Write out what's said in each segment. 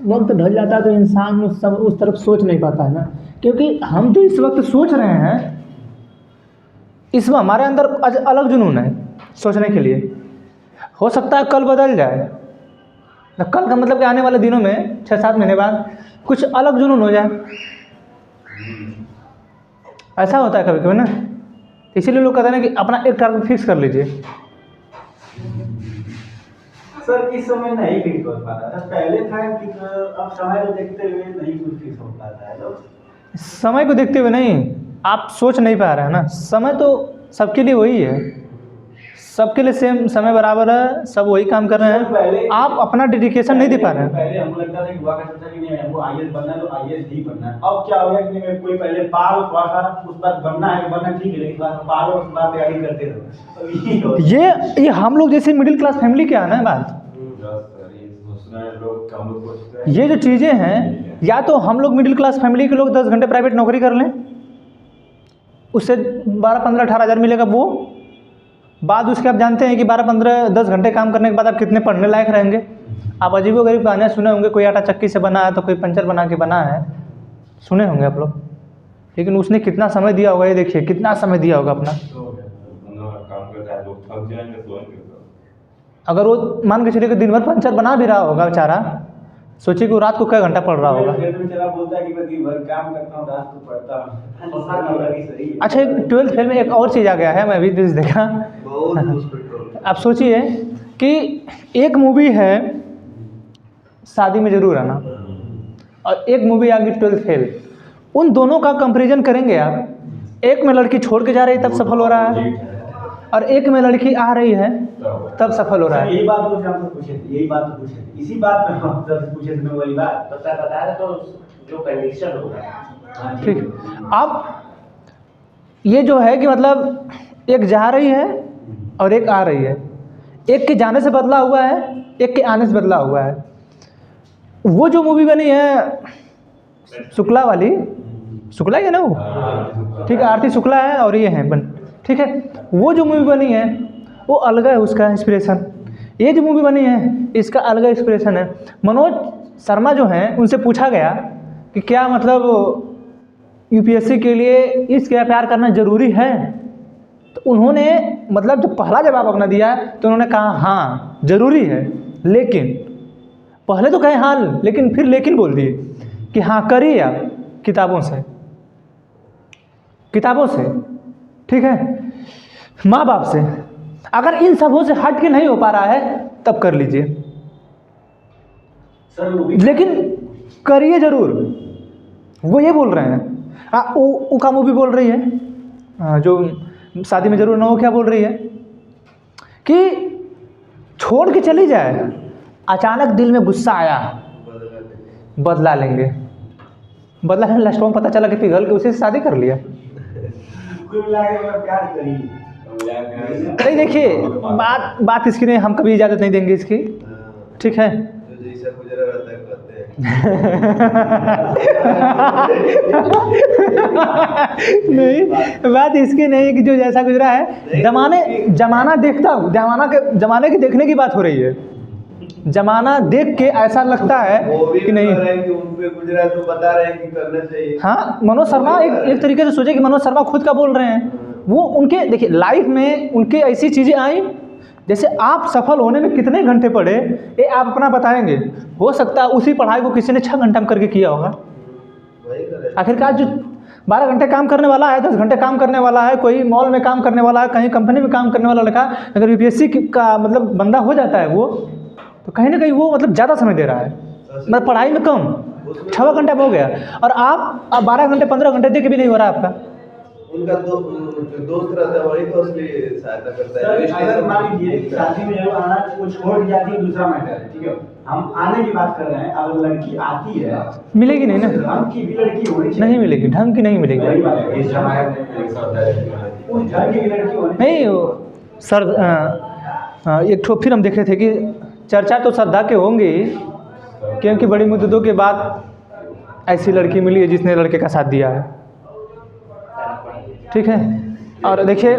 वक्त ढल जाता है तो इंसान उस तरफ सोच नहीं पाता है ना, क्योंकि हम जो इस वक्त सोच रहे हैं इसमें हमारे अंदर अलग जुनून है सोचने के लिए। हो सकता है कल बदल जाए, तो कल का मतलब कि आने वाले दिनों में 6-7 महीने बाद कुछ अलग जुनून हो जाए, ऐसा होता है कभी कभी ना। इसीलिए लोग कहते हैं कि अपना एक टारगेट फिक्स कर लीजिए। सर इस समय नहीं फिक्स हो पाता था, पहले था कि अब समय को देखते हुए नहीं कुछ फिक्स हो पाता है लोग। समय को देखते हुए नहीं, आप सोच नहीं पा रहे हैं ना। समय तो सबके लिए वही है, सबके लिए सेम समय बराबर है, सब वही काम कर रहे हैं, आप अपना डेडिकेशन नहीं दे पा रहे हैं। पहले हमको लगता था कि हुआ करता था कि नहीं हमको आईएएस बनना है तो आईएएस ही बनना है। अब क्या हो गया कि नहीं कोई पहले पाल हुआ था, उस बार बनना ठीक है, लेकिन पाल और उस बार तैयारी करते रहो। ये हम लोग जैसे मिडिल क्लास फैमिली के आना है बात। ये जो चीज़ें हैं, या तो हम लोग मिडिल क्लास फैमिली के लोग 10 घंटे प्राइवेट नौकरी कर लें, उससे 12-15-18 हज़ार मिलेगा, वो बाद उसके आप जानते हैं कि 12-15-10 घंटे काम करने के बाद आप कितने पढ़ने लायक रहेंगे। आप अजीबोगरीब कहानियाँ सुने होंगे, कोई आटा चक्की से बना है तो कोई पंचर बना के बना है, सुने होंगे आप लोग। लेकिन उसने कितना समय दिया होगा, ये देखिए कितना समय दिया होगा अपना। अगर वो मान के चलिए कि दिन भर पंचर बना भी रहा होगा बेचारा, सोचिए कि वो रात को कई घंटा पढ़ रहा होगा। अच्छा, एक 12th फेल में एक और चीज़ आ गया है, मैं अभी न्यूज़ देखा। आप सोचिए कि एक मूवी है शादी में जरूर आना, और एक मूवी आ गई 12th फेल। उन दोनों का कंपैरिजन करेंगे आप, एक में लड़की छोड़ के जा रही है तब सफल हो रहा है, और एक में लड़की आ रही है तब सफल हो रहा है। यही बात पूछे थे, इसी बात में हम पूछे थे, वही बात बताया तो जो कंडीशन होगा। ठीक, अब ये जो है कि मतलब एक जा रही है और एक आ रही है, एक के जाने से बदला हुआ है, एक के आने से बदला हुआ है। वो जो मूवी बनी है शुक्ला वाली, शुक्ला ही है ना वो, ठीक है, आरती शुक्ला है और ये है ठीक है। वो जो मूवी बनी है वो अलग है, उसका इंस्पिरेशन। ये जो मूवी बनी है इसका अलग इंस्पिरेशन है। मनोज शर्मा जो हैं उनसे पूछा गया कि क्या मतलब यूपीएससी के लिए इसका प्यार करना ज़रूरी है, तो उन्होंने मतलब जब पहला जवाब अपना दिया तो उन्होंने कहा हाँ ज़रूरी है, लेकिन पहले तो कहे हाँ, लेकिन फिर लेकिन बोल दिए कि हाँ करिए आप किताबों से, ठीक है, माँ बाप से। अगर इन सबों से हट के नहीं हो पा रहा है तब कर लीजिए, लेकिन करिए जरूर। वो ये बोल रहे हैं। उका मूवी बोल रही है जो शादी में जरूर ना हो, क्या बोल रही है कि छोड़ के चली जाए, अचानक दिल में गुस्सा आया, बदला लेंगे। लास्ट में पता चला कि पिघल के उसी से शादी कर लिया। नहीं देखिए, बात इसकी नहीं, हम कभी इजाज़त नहीं देंगे इसकी, ठीक है। नहीं, बात इसकी नहीं है कि जो जैसा गुजरा है, जमाना जमाने के देखने की बात हो रही है। जमाना देख के ऐसा लगता है कि नहीं कि उन पे गुजरा तो बता रहे हैं कि करना चाहिए। हाँ, मनोज शर्मा एक तरीके से सोचे कि मनोज शर्मा खुद का बोल रहे हैं। वो उनके देखिए लाइफ में उनके ऐसी चीज़ें आई, जैसे आप सफल होने में कितने घंटे पड़े ये आप अपना बताएंगे। हो सकता है उसी पढ़ाई को किसी ने 6 घंटा में करके किया होगा। आखिरकार जो 12 घंटे काम करने वाला है, 10 घंटे काम करने वाला है, कोई मॉल में काम करने वाला है, कहीं कंपनी में काम करने वाला लड़का, अगर यूपीएससी का मतलब बंदा हो जाता है वो, तो कहीं ना कहीं वो मतलब ज़्यादा समय दे रहा है, मतलब पढ़ाई में कम 6 घंटे में हो गया, और आप 12 घंटे 15 घंटे दे के भी नहीं हो रहा आपका। उनका दोस्त रहता है, वही तो असली सहायता करता है। अगर मान लीजिए शादी में जब आना वो छोड़ जाती है, दूसरा मैटर है, ठीक है, हम आने की बात कर रहे हैं। अगर लड़की आती है मिलेगी नहीं ना, ढंग की भी लड़की होनी चाहिए। नहीं मिलेगी, ढंग की नहीं मिलेगी। नहीं सर, एक ठो फिर हम देखे थे कि चर्चा तो श्रद्धा के होंगे, क्योंकि बड़ी मुद्दतों के बाद ऐसी लड़की मिली है जिसने लड़के का साथ दिया है, ठीक है। और देखिए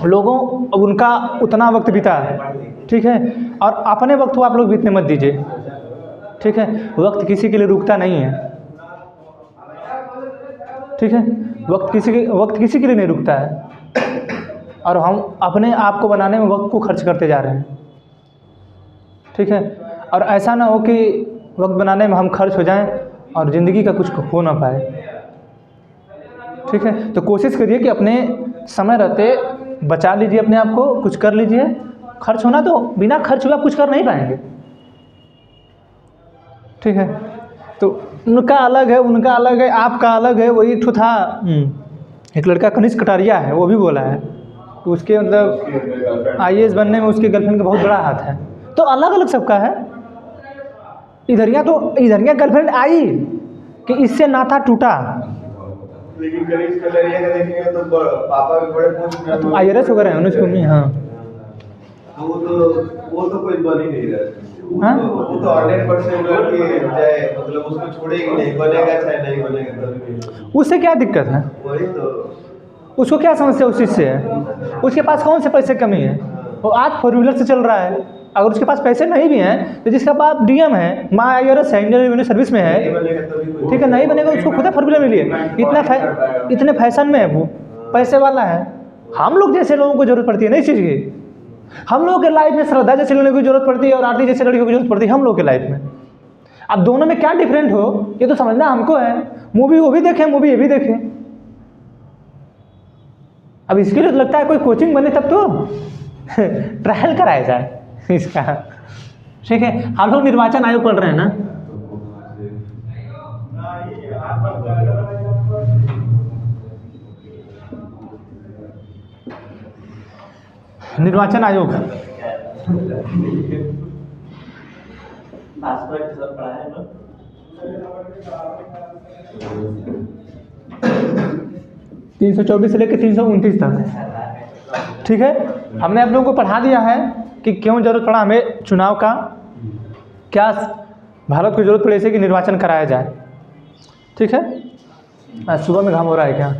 लोगों उनका उतना वक्त बीता है, ठीक है, और अपने वक्त को आप लोग बीतने मत दीजिए। ठीक है, वक्त किसी के लिए रुकता नहीं है, ठीक है, वक्त किसी के लिए नहीं रुकता है, और हम अपने आप को बनाने में वक्त को खर्च करते जा रहे हैं, ठीक है। और ऐसा ना हो कि वक्त बनाने में हम खर्च हो जाएं और ज़िंदगी का कुछ हो ना पाए, ठीक है। तो कोशिश करिए कि अपने समय रहते बचा लीजिए अपने आप को, कुछ कर लीजिए। खर्च होना तो बिना खर्च हुए आप कुछ कर नहीं पाएंगे, ठीक है। तो उनका अलग है, आपका अलग है। वही तो था, एक लड़का कनिष्क कटारिया है, वो भी बोला है कि उसके मतलब IAS बनने में उसके गर्लफ्रेंड का बहुत बड़ा हाथ है। तो अलग अलग सबका है। इधरिया गर्लफ्रेंड आई कि इससे नाता टूटा, लेकिन कनिष्क कटारिया का देखेंगे तो पापा भी बड़े पोस्ट में, तो IRS वगैरह है उनकी मम्मी। हाँ, वो तो कोई बन ही नहीं रहा। हाँ? वो तो 100% लड़की चाहे मतलब उसको छोड़ेगी नहीं, बनेगा चाहे नहीं बनेगा तभी। उससे क्या दिक्कत है? वही तो, उसको क्या समस्या उस चीज़ से है? उसके पास कौन से पैसे कमी है? वो आज 4 व्हीलर से चल रहा है। अगर उसके पास पैसे नहीं भी हैं तो जिसका बाप DM है, माँ IRS है, इंडियन रेवेन्यू सर्विस में है, ठीक है, नहीं बनेगा, उसको खुद 4 व्हीलर मिली है। इतने फैशन में है, वो पैसे वाला है। हम लोग जैसे लोगों को जरूरत पड़ती है नहीं चीज़ की। हम लोगों के लाइफ में श्रद्धा जैसे लड़कियों की जरूरत पड़ती है और आरती जैसे लड़कियों की जरूरत पड़ती है हम लोग के लाइफ में। अब दोनों में क्या डिफरेंट हो ये तो समझना हमको है। मूवी वो भी देखें, मूवी ये भी देखें। अब इसके लिए लगता है कोई कोचिंग बने तब तो ट्रायल कराया जाए इसका, ठीक है। हम लोग निर्वाचन आयोग पढ़ रहे हैं ना, निर्वाचन आयोग 324 से लेकर 329 तक, ठीक है। हमने आप लोगों को पढ़ा दिया है कि क्यों जरूरत पड़ा हमें चुनाव का, क्या भारत को जरूरत पड़ी ऐसे कि निर्वाचन कराया जाए, ठीक है। आज सुबह में घाम हो रहा है क्या?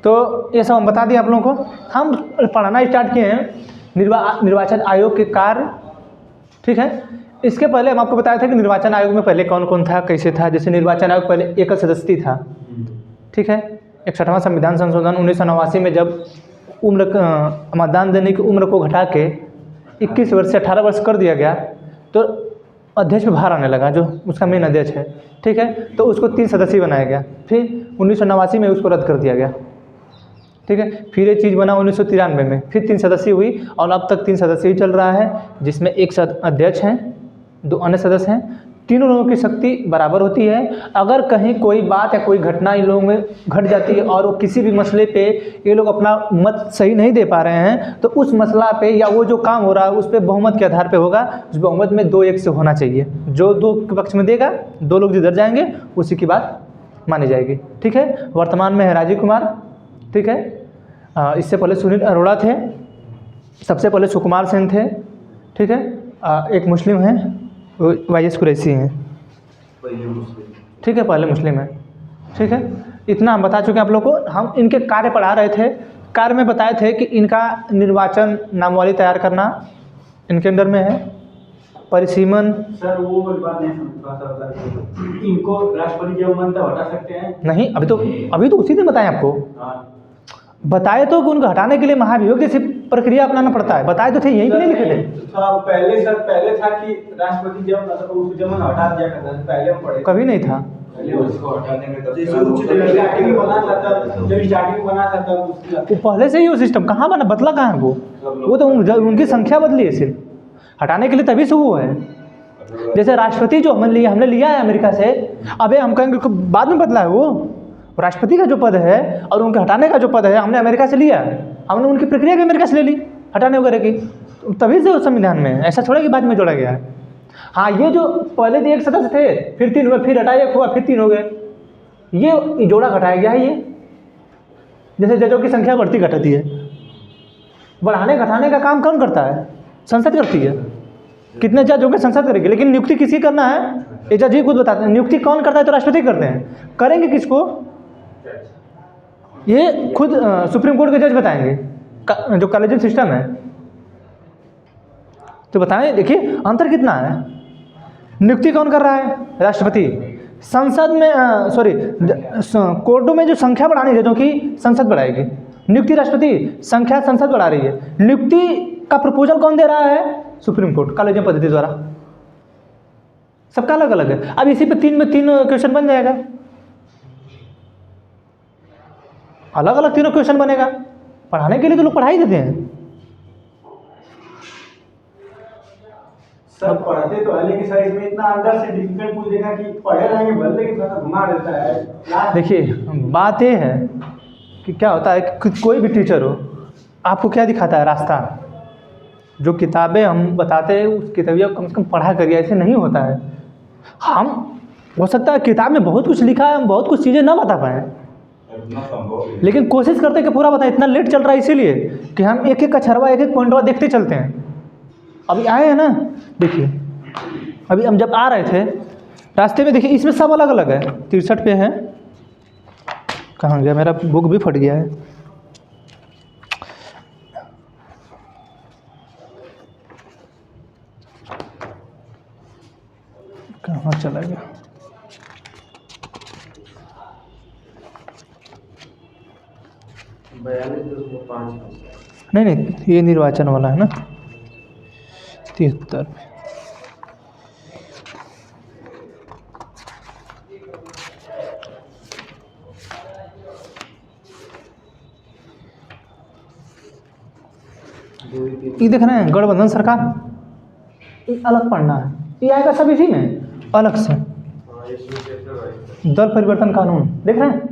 तो ये सब हम बता दिए आप लोगों को। हम पढ़ाना स्टार्ट किए हैं निर्वाचन आयोग के कार्य, ठीक है। इसके पहले हम आपको बताया था कि निर्वाचन आयोग में पहले कौन कौन था, कैसे था। जैसे निर्वाचन आयोग पहले एकल सदस्यीय था, ठीक है। 61वां संविधान संशोधन 1989 में जब मतदान देने की उम्र को घटा के 21 वर्ष से 18 वर्ष कर दिया गया तो अध्यक्ष में बाहर आने लगा, जो उसका मेन अध्यक्ष है, ठीक है। तो उसको 3 सदस्यीय बनाया गया। फिर 1989 में उसको रद्द कर दिया गया, ठीक है। फिर ये चीज़ बना 1993 में, फिर 3 सदस्यीय हुई और अब तक 3 सदस्यीय चल रहा है, जिसमें एक अध्यक्ष हैं, 2 अन्य सदस्य हैं। तीनों लोगों की शक्ति बराबर होती है। अगर कहीं कोई बात या कोई घटना इन लोगों में घट जाती है और वो किसी भी मसले पे ये लोग अपना मत सही नहीं दे पा रहे हैं तो उस मसला पे या वो जो काम हो रहा है उस पर बहुमत के आधार पे होगा। उस बहुमत में 2-1 से होना चाहिए। जो 2 के पक्ष में देगा, 2 लोग जिधर जाएंगे उसी की बात मानी जाएगी, ठीक है। वर्तमान में है राजीव कुमार, ठीक है। इससे पहले सुनील अरोड़ा थे, सबसे पहले सुकुमार सेन थे, ठीक है। एक मुस्लिम हैं, YS कुरैशी हैं, ठीक है, पहले मुस्लिम है, ठीक है। इतना हम बता चुके हैं आप लोग को। हम इनके कार्य पढ़ा रहे थे। कार्य में बताए थे कि इनका निर्वाचन नामावली तैयार करना इनके अंडर में है। परिसीमन, सर वो बात नहीं समझ, इनको राष्ट्रपति जब मन तब हटा सकते हैं? नहीं, अभी तो उसी दिन बताएं आपको। बताए तो कि उनको हटाने के लिए महाभियोग जैसी प्रक्रिया अपनाना पड़ता है। बताए तो थे, यहीं पे नहीं लिखे थे। पहले था कि राष्ट्रपति जब मतलब उसको जब हटा दिया करता था, पहले हम पढ़े। कभी नहीं था। उसको हटाने में तब स्टार्टिंग बना था वो पहले से ही वो सिस्टम कहाँ बना, बदला कहाँ है वो तो उनकी संख्या बदली है सिर्फ। हटाने के लिए तभी से वो है। जैसे राष्ट्रपति जो हमने लिया है अमेरिका से, अबे हम कहेंगे बाद में बदला है वो। राष्ट्रपति का जो पद है और उनके हटाने का जो पद है हमने अमेरिका से लिया है। हमने उनकी प्रक्रिया भी अमेरिका से ले ली हटाने वगैरह की, तभी से उस संविधान में ऐसा थोड़ा कि बाद में जोड़ा गया है। हाँ, ये जो पहले तो 1 सदस्य थे, फिर 3 हुए, फिर हटाया 1 हुआ, फिर 3 हो गए, ये जोड़ा घटाया गया है। ये जैसे जजों की संख्या बढ़ती घटती है, बढ़ाने घटाने का काम कौन करता है? संसद करती है। कितने जज होंगे? संसद करेगी। लेकिन नियुक्ति किसी करना है? ये जज ही खुद बताते हैं। नियुक्ति कौन करता है? तो राष्ट्रपति करते हैं। करेंगे किसको? ये खुद सुप्रीम कोर्ट के जज बताएंगे, जो कॉलेजियम सिस्टम है। तो बताएं, देखिए अंतर कितना है। नियुक्ति कौन कर रहा है? राष्ट्रपति। संसद में कोर्टों में जो संख्या बढ़ानी है, जो कि संसद बढ़ाएगी। नियुक्ति राष्ट्रपति, संख्या संसद बढ़ा रही है। नियुक्ति का प्रपोजल कौन दे रहा है? सुप्रीम कोर्ट, कॉलेजियम पद्धति द्वारा। सबका अलग अलग है। अब इसी पे 3 में 3 क्वेश्चन बन जाएगा, अलग अलग 3 क्वेश्चन बनेगा। पढ़ाने के लिए तो लोग पढ़ाई देते हैं। सब पढ़ते तो है, लेकिन सर इसमें इतना अंदर से डिफिकल्ट पूछ देगा कि पढ़े रहेंगे भले, लेकिन थोड़ा घुमा देता है। देखिए बात ये है कि क्या होता है कि कोई भी टीचर हो, आपको क्या दिखाता है? रास्ता। जो किताबें हम बताते हैं उस किताबियों को कम से कम पढ़ा करिए, ऐसे नहीं होता है। हम हो सकता है किताब में बहुत कुछ लिखा है, हम बहुत कुछ चीज़ें ना बता पाएँ, लेकिन कोशिश करते हैं कि पूरा बताएं। इतना लेट चल रहा है इसीलिए कि हम एक एक अक्षरवा, एक एक पॉइंटवा देखते चलते हैं। अभी आए हैं ना, देखिए अभी हम जब आ रहे थे रास्ते में, देखिए इसमें सब अलग अलग है। 63 पे है, कहाँ गया मेरा बुक? भी फट गया है। कहाँ चला गया? नहीं, ये निर्वाचन वाला है ना, 73 पे। ये देख रहे हैं, गठबंधन सरकार, ये अलग पढ़ना है। ये आएगा सब इसी में अलग से। दल परिवर्तन कानून देख रहे हैं,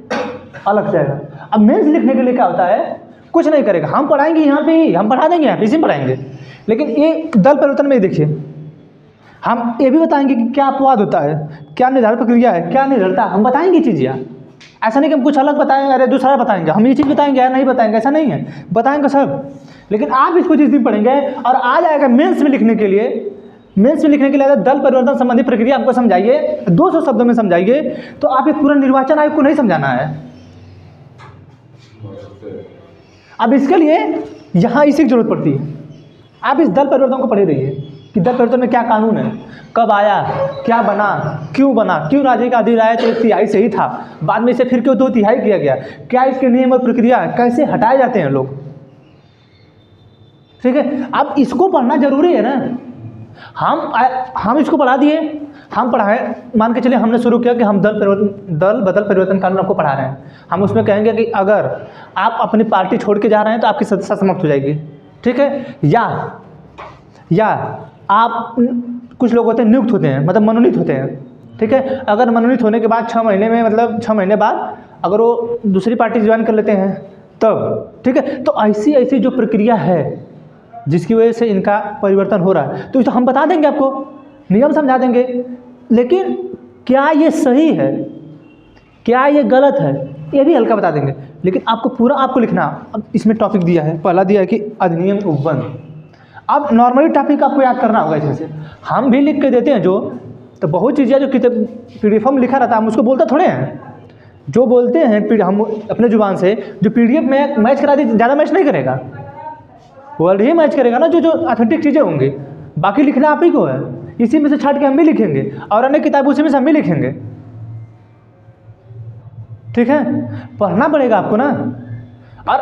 अलग जाएगा। अब मेंस लिखने के लिए क्या होता है? कुछ नहीं करेगा, हम पढ़ाएंगे यहाँ पे ही, हम पढ़ा देंगे यहाँ पे, इसी में पढ़ाएंगे। लेकिन ये दल परिवर्तन में देखिए, हम ये भी बताएंगे कि क्या अपवाद होता है, क्या निर्धारित प्रक्रिया है, क्या निर्धारित, हम बताएंगे चीज़। यार ऐसा नहीं कि हम कुछ अलग बताएंगे, अरे दूसरा बताएंगे, हम ये चीज़ बताएंगे यार नहीं बताएंगे, ऐसा नहीं है, बताएंगे सब। लेकिन आप इसको जिस दिन पढ़ेंगे और आ जाएगा मेंस में लिखने के लिए, मेंस में लिखने के लिए दल परिवर्तन संबंधी प्रक्रिया आपको समझाइए, 200 शब्दों में समझाइए, तो आप ये पूरा निर्वाचन आयोग को नहीं समझाना है। अब इसके लिए यहाँ इसी की जरूरत पड़ती है। आप इस दल परिवर्तन को पढ़े रहिए कि दल परिवर्तन में क्या कानून है, कब आया, क्या बना, क्यों राज्य का आधी राय 1/3 से ही था, बाद में इसे फिर क्यों 2/3 किया गया, क्या इसके नियम और प्रक्रिया, कैसे हटाए जाते हैं लोग। ठीक है, अब इसको पढ़ना जरूरी है ना। हम इसको पढ़ा दिए, हम पढ़ाए, मान के चलिए हमने शुरू किया कि हम दल बदल परिवर्तन कानून आपको पढ़ा रहे हैं। हम उसमें कहेंगे कि अगर आप अपनी पार्टी छोड़ के जा रहे हैं तो आपकी सदस्यता समाप्त हो जाएगी। ठीक है, या आप, कुछ लोग होते हैं नियुक्त होते हैं, मतलब मनोनीत होते हैं। ठीक है, अगर मनोनीत होने के बाद 6 महीने में, मतलब 6 महीने बाद अगर वो दूसरी पार्टी ज्वाइन कर लेते हैं तब। ठीक है, तो ऐसी जो प्रक्रिया है जिसकी वजह से इनका परिवर्तन हो रहा है, तो हम बता देंगे, आपको नियम समझा देंगे। लेकिन क्या ये सही है, क्या ये गलत है, ये भी हल्का बता देंगे। लेकिन आपको पूरा आपको लिखना। अब इसमें टॉपिक दिया है, पहला दिया है कि अधिनियम उपबंध। अब नॉर्मली टॉपिक आपको याद करना होगा इसमें से, हम भी लिख के देते हैं जो, तो बहुत चीज़ें जो किताब PDF में लिखा रहता है हम उसको बोलते थोड़े हैं। जो बोलते हैं हम अपने जुबान से, जो PDF में मैच करा दी, ज़्यादा मैच नहीं करेगा, वर्ड ही मैच करेगा ना, जो ऑथेंटिक चीज़ें होंगी। बाकी लिखना आप ही को है, इसी में से छाट के हम भी लिखेंगे, और अन्य किताब उसी में से हम भी लिखेंगे। ठीक है, पढ़ना पड़ेगा आपको ना। और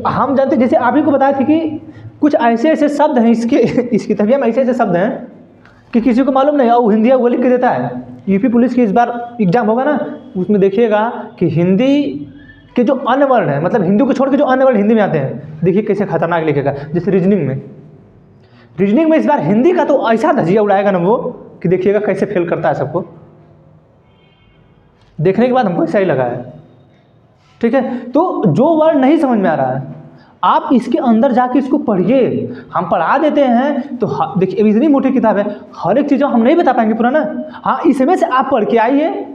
हम जानते, जैसे आप ही को बताए थे कि कुछ ऐसे शब्द हैं इस किताबिया में, ऐसे शब्द हैं कि किसी को मालूम नहीं, और हिंदी वो लिख के देता है। यूपी पुलिस की इस बार एग्जाम होगा ना, उसमें देखिएगा कि हिंदी के जो अन्य वर्ण है, मतलब हिंदी को छोड़ के जो अन्य वर्ण हिंदी में आते हैं, देखिए कैसे खतरनाक लिखेगा। जैसे रीजनिंग में इस बार हिंदी का तो ऐसा धजिया उड़ाएगा ना वो, कि देखिएगा कैसे फेल करता है सबको। देखने के बाद हमको सही लगा है। ठीक है, तो जो वर्ड नहीं समझ में आ रहा है, आप इसके अंदर जाके इसको पढ़िए, हम पढ़ा देते हैं। तो देखिए इतनी मोटी किताब है, हर एक चीज़ हम नहीं बता पाएंगे पूरा ना। हाँ, इसमें से आप पढ़ के आइए,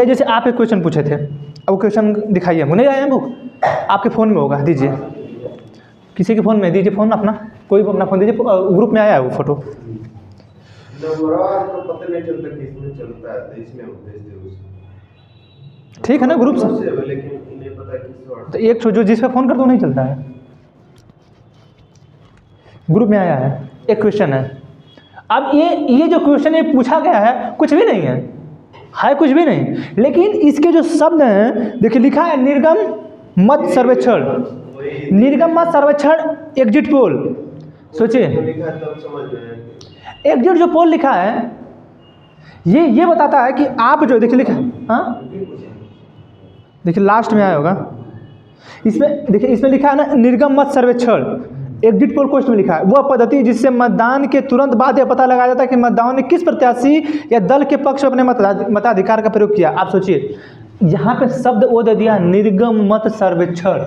जैसे आप एक क्वेश्चन पूछे थे, अब क्वेश्चन दिखाइए हमको, नहीं आए हैं बुक, आपके फ़ोन में होगा, दीजिए, किसी के फ़ोन में दीजिए, फ़ोन अपना, कोई अपना फ़ोन दीजिए, ग्रुप में आया है वो फोटो। पता नहीं चलता किसमें चलता है, तो इसमें भेज दे। ठीक है ना, ग्रुप से, लेकिन इन्हें पता किस, तो एक जो जिस पे फ़ोन कर दो नहीं चलता है, ग्रुप में आया है। एक क्वेश्चन है, अब ये जो क्वेश्चन ये पूछा गया है कुछ भी नहीं है कुछ भी नहीं, लेकिन इसके जो शब्द हैं देखिए लिखा है निर्गम मत सर्वेक्षण, निर्गम मत सर्वेक्षण एग्जिट पोल। सोचिए एग्जिट जो पोल लिखा है ये बताता है कि आप जो देखिए लिखा, हाँ देखिए लास्ट में आया होगा इसमें, देखिए इसमें लिखा है ना निर्गम मत सर्वेक्षण एग्जिट पोल क्वेश्चन में लिखा है वह पद्धति जिससे मतदान के तुरंत बाद यह पता लगाया जाता है कि मतदाताओं ने किस प्रत्याशी या दल के पक्ष में अपने मताधिकार का प्रयोग किया। आप सोचिए यहाँ पे शब्द वो दे दिया निर्गम मत सर्वेक्षण।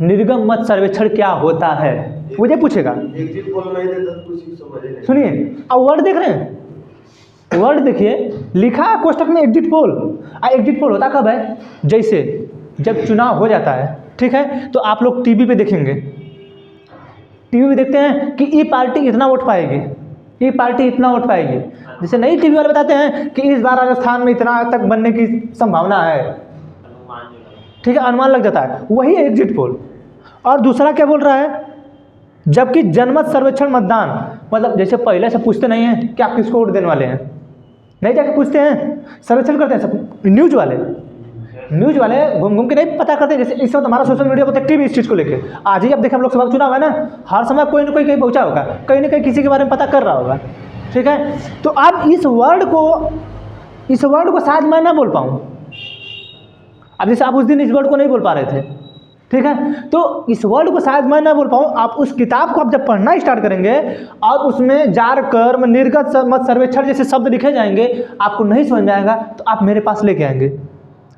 निर्गम मत सर्वेक्षण क्या होता है मुझे पूछेगा। एग्जिट पोल नहीं देता तो कुछ समझ नहीं। सुनिए अब वर्ड देख रहे हैं, वर्ड देखिए लिखा है कोष्टक में एग्जिट पोल। एग्जिट पोल होता कब है, जैसे जब चुनाव हो जाता है, ठीक है, तो आप लोग टीवी पे देखेंगे, टीवी पे देखते हैं कि ये पार्टी इतना वोट पाएगी, ये पार्टी इतना वोट पाएगी। जैसे नई टीवी वाले बताते हैं कि इस बार राजस्थान में इतना तक बनने की संभावना है, ठीक है, अनुमान लग जाता है, वही एग्जिट पोल। और दूसरा क्या बोल रहा है, जबकि जनमत सर्वेक्षण मतदान, मतलब जैसे पहले से पूछते नहीं हैं कि आप किसको वोट देने वाले हैं, नहीं जाके पूछते हैं, सर्वेक्षण करते हैं सब। न्यूज वाले घूम घूम के नहीं पता करते। जैसे इस वक्त हमारा सोशल मीडिया बहुत एक्टिव है इस चीज़ को लेके। आज ही अब देखें हम लोग सभा चुनाव है ना, हर समय कोई ना कोई कहीं पहुंचा होगा, कहीं ना कहीं किसी के बारे में पता कर रहा होगा, ठीक है। तो अब इस वर्ड को शायद मैं ना बोल पाऊँ। अब जैसे आप उस दिन इस वर्ड को नहीं बोल पा रहे थे, ठीक है, तो इस वर्ड को शायद मैं ना बोल पाऊँ। आप उस किताब को आप जब पढ़ना स्टार्ट करेंगे और उसमें जार कर्म निर्गत मत सर्वेक्षण जैसे शब्द लिखे जाएंगे, आपको नहीं समझ में आएगा तो आप मेरे पास लेके आएंगे,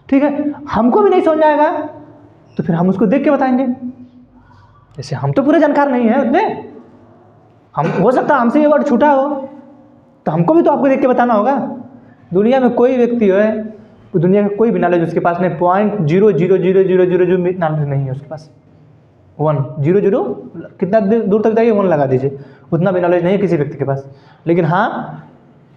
ठीक है। हमको भी नहीं समझ में आएगा तो फिर हम उसको देख के बताएंगे। जैसे हम तो पूरे जानकार नहीं है उतने, हम हो सकता है हमसे ये वर्ड छूटा हो तो हमको भी तो आपको देख के बताना होगा। दुनिया में कोई व्यक्ति है, दुनिया का कोई भी नॉलेज उसके पास नहीं, 0.00000 नॉलेज नहीं है उसके पास। 100 कितना दूर तक जाइए 1 लगा दीजिए, उतना भी नॉलेज नहीं है किसी व्यक्ति के पास। लेकिन हाँ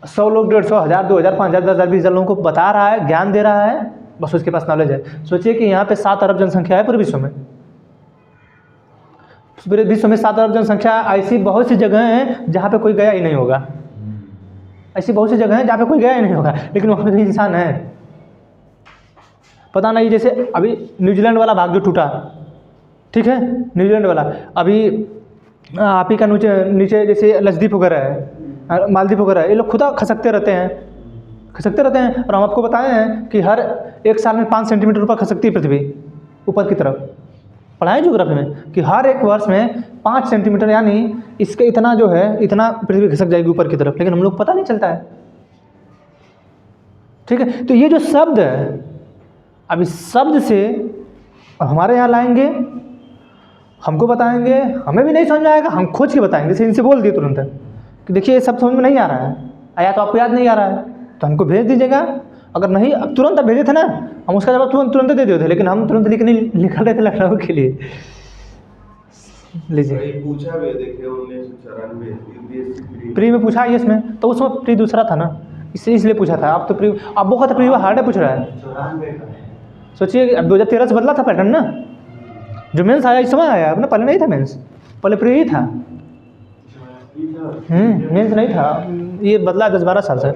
100 लोग 150, 1000, 2000, 5000, 10,000, 20,000 लोगों को बता रहा है, ज्ञान दे रहा है, बस उसके पास नॉलेज है। सोचिए कि यहाँ पे 7 अरब जनसंख्या है पूरे विश्व में, पूरे विश्व में 7 अरब जनसंख्या। ऐसी बहुत सी जगह हैं जहाँ पे कोई गया ही नहीं होगा, ऐसी बहुत सी जगह हैं जहाँ पे कोई गया ही नहीं होगा, लेकिन वहाँ पे भी इंसान है। पता नहीं, जैसे अभी न्यूजीलैंड वाला भाग जो टूटा, ठीक है, न्यूजीलैंड वाला, अभी आप ही का नीचे जैसे लक्षद्वीप वगैरह है, मालदीव वगैरह है, ये लोग खुदा खसकते रहते हैं। और हम आपको बताए हैं कि हर 1 साल में 5 सेंटीमीटर ऊपर खसकती है पृथ्वी ऊपर की तरफ। पढ़ाएं ज्योग्राफी में कि हर 1 वर्ष में 5 सेंटीमीटर, यानी इसके इतना जो है इतना पृथ्वी खसक जाएगी ऊपर की तरफ, लेकिन हम लोग पता नहीं चलता है, ठीक है। तो ये जो शब्द है, अब इस शब्द से हमारे यहाँ लाएंगे, हमको बताएंगे, हमें भी नहीं समझ में आएगा, हम खोज के बताएंगे। जैसे इनसे बोल दिए तुरंत कि देखिए ये सब समझ में नहीं आ रहा है, आया तो आपको याद नहीं आ रहा है तो हमको भेज दीजिएगा। अगर नहीं, अब तुरंत भेजे थे ना, हम उसका जवाब तुरंत दे दिए थे, लेकिन हम तुरंत निकल रहे थे लखनऊ के लिए। लीजिए पूछा भी, देखिए 1994 प्री में पूछा IAS में, तो उसमें प्री दूसरा था ना, इसलिए पूछा था। अब तो प्री, अब वो कहता प्री हार्ड है पूछ रहा है। सोचिए अब 2013 से बदला था पैटर्न ना, जो मेंस आया इस समय आया, अपना पहले नहीं था मेंस, पहले प्री ही था। मेंस नहीं था, ये बदला 10-12 साल से।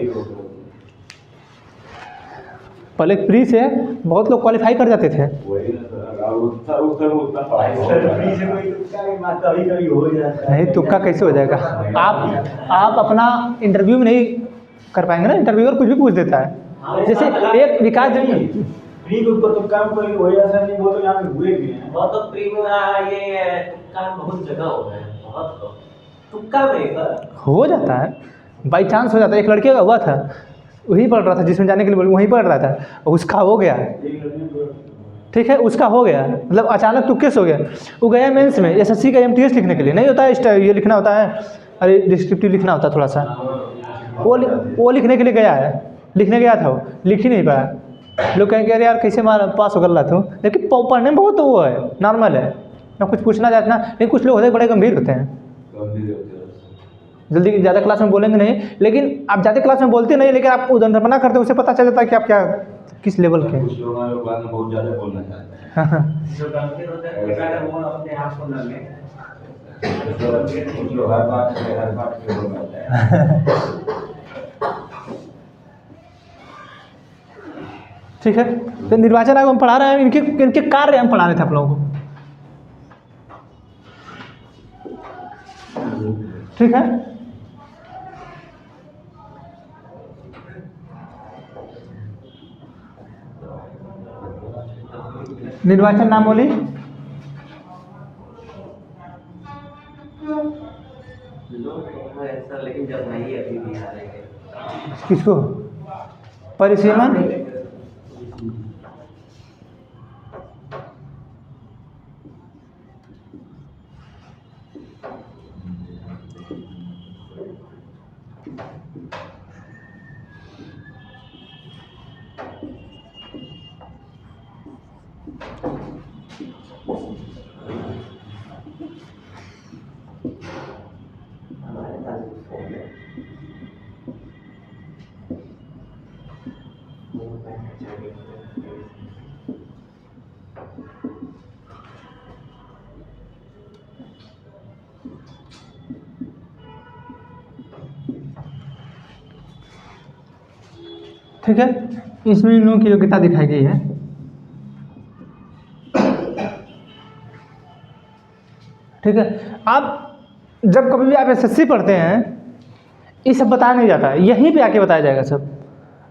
पहले प्री से बहुत लोग क्वालिफाई कर जाते थे। नहीं, तुक्का कैसे हो जाएगा? आप अपना इंटरव्यू में नहीं कर पाएंगे ना, इंटरव्यूअर कुछ भी पूछ देता है। जैसे एक विकास प्री को तुक्का में कोई हो जाता नहीं, वो तो यहाँ पे हुए भी हैं। वो तो प्री में ये तुक्का बहुत जगह हो गए, बहुत तुक्का में हो जाता है, बाई चांस हो जाता है। एक लड़के का हुआ था, वही पढ़ रहा था जिसमें जाने के लिए बोल, वहीं पढ़ रहा था, उसका हो गया, ठीक है, उसका हो गया, मतलब अचानक तुक्के से हो गया। वो गया मेंस में SSC का MTS लिखने के लिए, नहीं होता है ये लिखना होता है, अरे डिस्क्रिप्टिव लिखना होता है थोड़ा सा, वो लिखने के लिए गया है, लिखने गया था, वो लिख ही नहीं पाया। लोग कहेंगे अरे यार कैसे पास हो कर रहा था, लेकिन पढ़ने में बहुत वो है, नॉर्मल है ना, कुछ पूछना चाहता, लेकिन कुछ लोग होते हैं बड़े गंभीर होते हैं, जल्दी ज़्यादा क्लास में बोलेंगे नहीं, लेकिन आप ज़्यादा क्लास में बोलते नहीं, लेकिन आप उदंडपना करते हैं, उसे पता चल जाता है कि आप क्या किस लेवल के। कुछ लोग बहुत ज़्यादा बोलना चाहते हैं। हाँ, जो गंभीर होते हैं वो अपने आप को न लें। जो हर बात पे हो जाता है। ठीक है, तो निर्वाचन आयोग हम पढ़ा रहे हैं, इनके इनके कार्य हम पढ़ा रहे थे आप लोगों को। ठीक है, निर्वाचन नामावली ऐसा, लेकिन जब नहीं अभी भी आ रहे हैं। किसको परिसीमन, हमारे पास फोन है। ठीक है, इसमें इन लोगों की योग्यता दिखाई गई है। ठीक है, आप जब कभी भी आप एसएससी पढ़ते हैं, ये सब बताया नहीं जाता है, यहीं पे आके बताया जाएगा सब।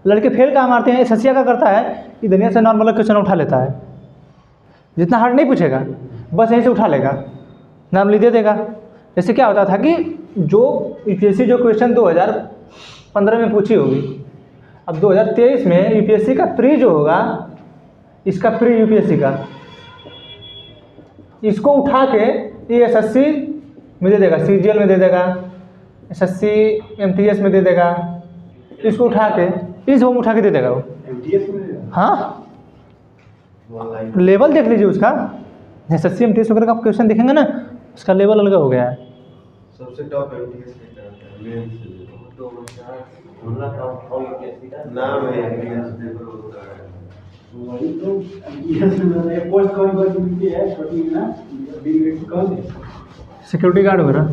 लड़के फेल कहाँ मारते हैं, एसएससी का करता है कि दुनिया से नॉर्मल क्वेश्चन उठा लेता है, जितना हार्ड नहीं पूछेगा, बस यहीं से उठा लेगा, नॉर्मली दे देगा। जैसे क्या होता था कि जो यूपीएससी जो क्वेश्चन 2015 में पूछी होगी, अब 2023 में यूपीएससी का प्री जो होगा, इसका प्री यूपीएससी का, इसको उठा के ये एसएससी में दे देगा, सीजीएल में दे देगा, एसएससी एमटीएस में दे देगा, इसको उठा के इस वो उठा के दे देगा वो। एमटीएस में हाँ, लेवल देख लीजिए उसका, एसएससी एमटीएस वगैरह का क्वेश्चन देखेंगे ना, उसका लेवल अलग हो गया है। सबसे टॉप एमटीएस लेकर आता है, मेंस तो हमला का और यूपीएससी का नाम है एमटीएस पेपर होता है। वही तो एमटीएस में ये पोस्ट कौन कौन सी मिलती है, छोटी ना बिग रेट कौन है, सिक्योरिटी गार्ड वगैरह,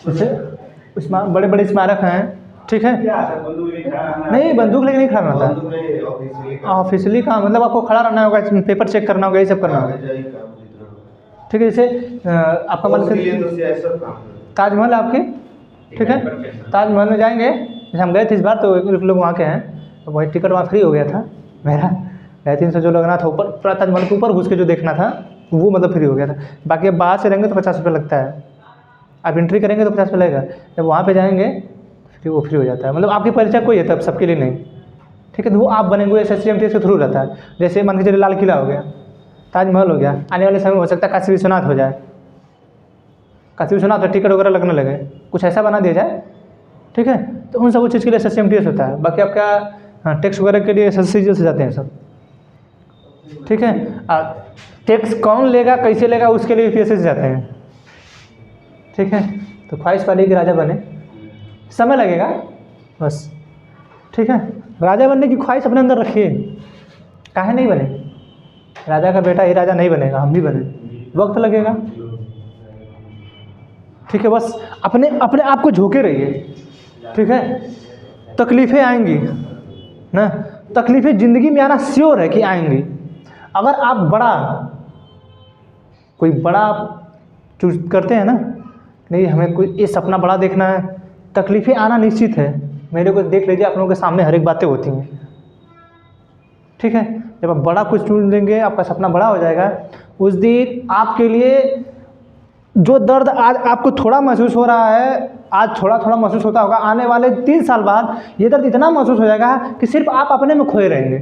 जैसे उसमें बड़े बड़े स्मारक हैं। ठीक है, क्या सर बंदूक नहीं खड़ा रहना, नहीं बंदूक लेके नहीं खड़ा रहना था, बंदूक नहीं, ऑफिशियली ऑफिशियली काम, मतलब आपको खड़ा रहना होगा, पेपर चेक करना होगा, ये सब करना होगा। जाई काम जितना ठीक है, जैसे आपका मन उसके लिए कर तो सियासत काम है। ताजमहल आपके, ठीक है, ताजमहल में जाएंगे, जैसे हम गए थे इस बार, तो एक लोग वहाँ के हैं, तो वही टिकट वहाँ फ्री हो गया था मेरा, 350 जो लगना था ऊपर, पूरा ताजमहल के ऊपर घुस के जो देखना था वो मतलब फ्री हो गया था। बाकी अब बाहर से रहेंगे तो 50 रुपये लगता है, आप एंट्री करेंगे तो 50 रुपये लगेगा, जब वहाँ पे जाएंगे फिर वो फ्री हो जाता है। मतलब आपकी परीक्षा कोई है तब सबके लिए नहीं। ठीक है, तो वो आप बनेंगे एसएससी एमटीएस के थ्रू रहता है। जैसे मान के चलिए लाल किला हो गया, ताजमहल हो गया, आने वाले समय में हो सकता है काशी विश्वनाथ हो जाए, काशी विश्वनाथ में टिकट वगैरह लगने लगे, कुछ ऐसा बना दिया जाए। ठीक है, तो उन सब चीज़ के लिए एसएससी एमटीएस होता है। बाकी आपका टैक्स वगैरह के लिए एसएससी से जाते हैं सब। ठीक है, टैक्स कौन लेगा कैसे लेगा उसके लिए यूपीएससी से जाते हैं। ठीक है, तो ख्वाहिश वाले कि राजा बने, समय लगेगा बस। ठीक है, राजा बनने की ख्वाहिश अपने अंदर रखिए, काहे नहीं बने, राजा का बेटा ही राजा नहीं बनेगा, हम भी बने, वक्त लगेगा। ठीक है, बस अपने अपने आप को झोंके रहिए। ठीक है, तकलीफ़ें आएंगी ना, तकलीफ़ें ज़िंदगी में आना श्योर है कि आएंगी। अगर आप कोई बड़ा चूज करते हैं ना, नहीं हमें कोई ये सपना बड़ा देखना है, तकलीफ़ें आना निश्चित है। मेरे को देख लीजिए, आप लोगों के सामने हर एक बातें होती हैं। ठीक है, जब आप बड़ा कुछ चुन लेंगे, आपका सपना बड़ा हो जाएगा, उस दिन आपके लिए जो दर्द आज आपको थोड़ा महसूस हो रहा है, आज थोड़ा थोड़ा महसूस होता होगा, आने वाले 3 साल बाद ये दर्द इतना महसूस हो जाएगा कि सिर्फ आप अपने में खोए रहेंगे,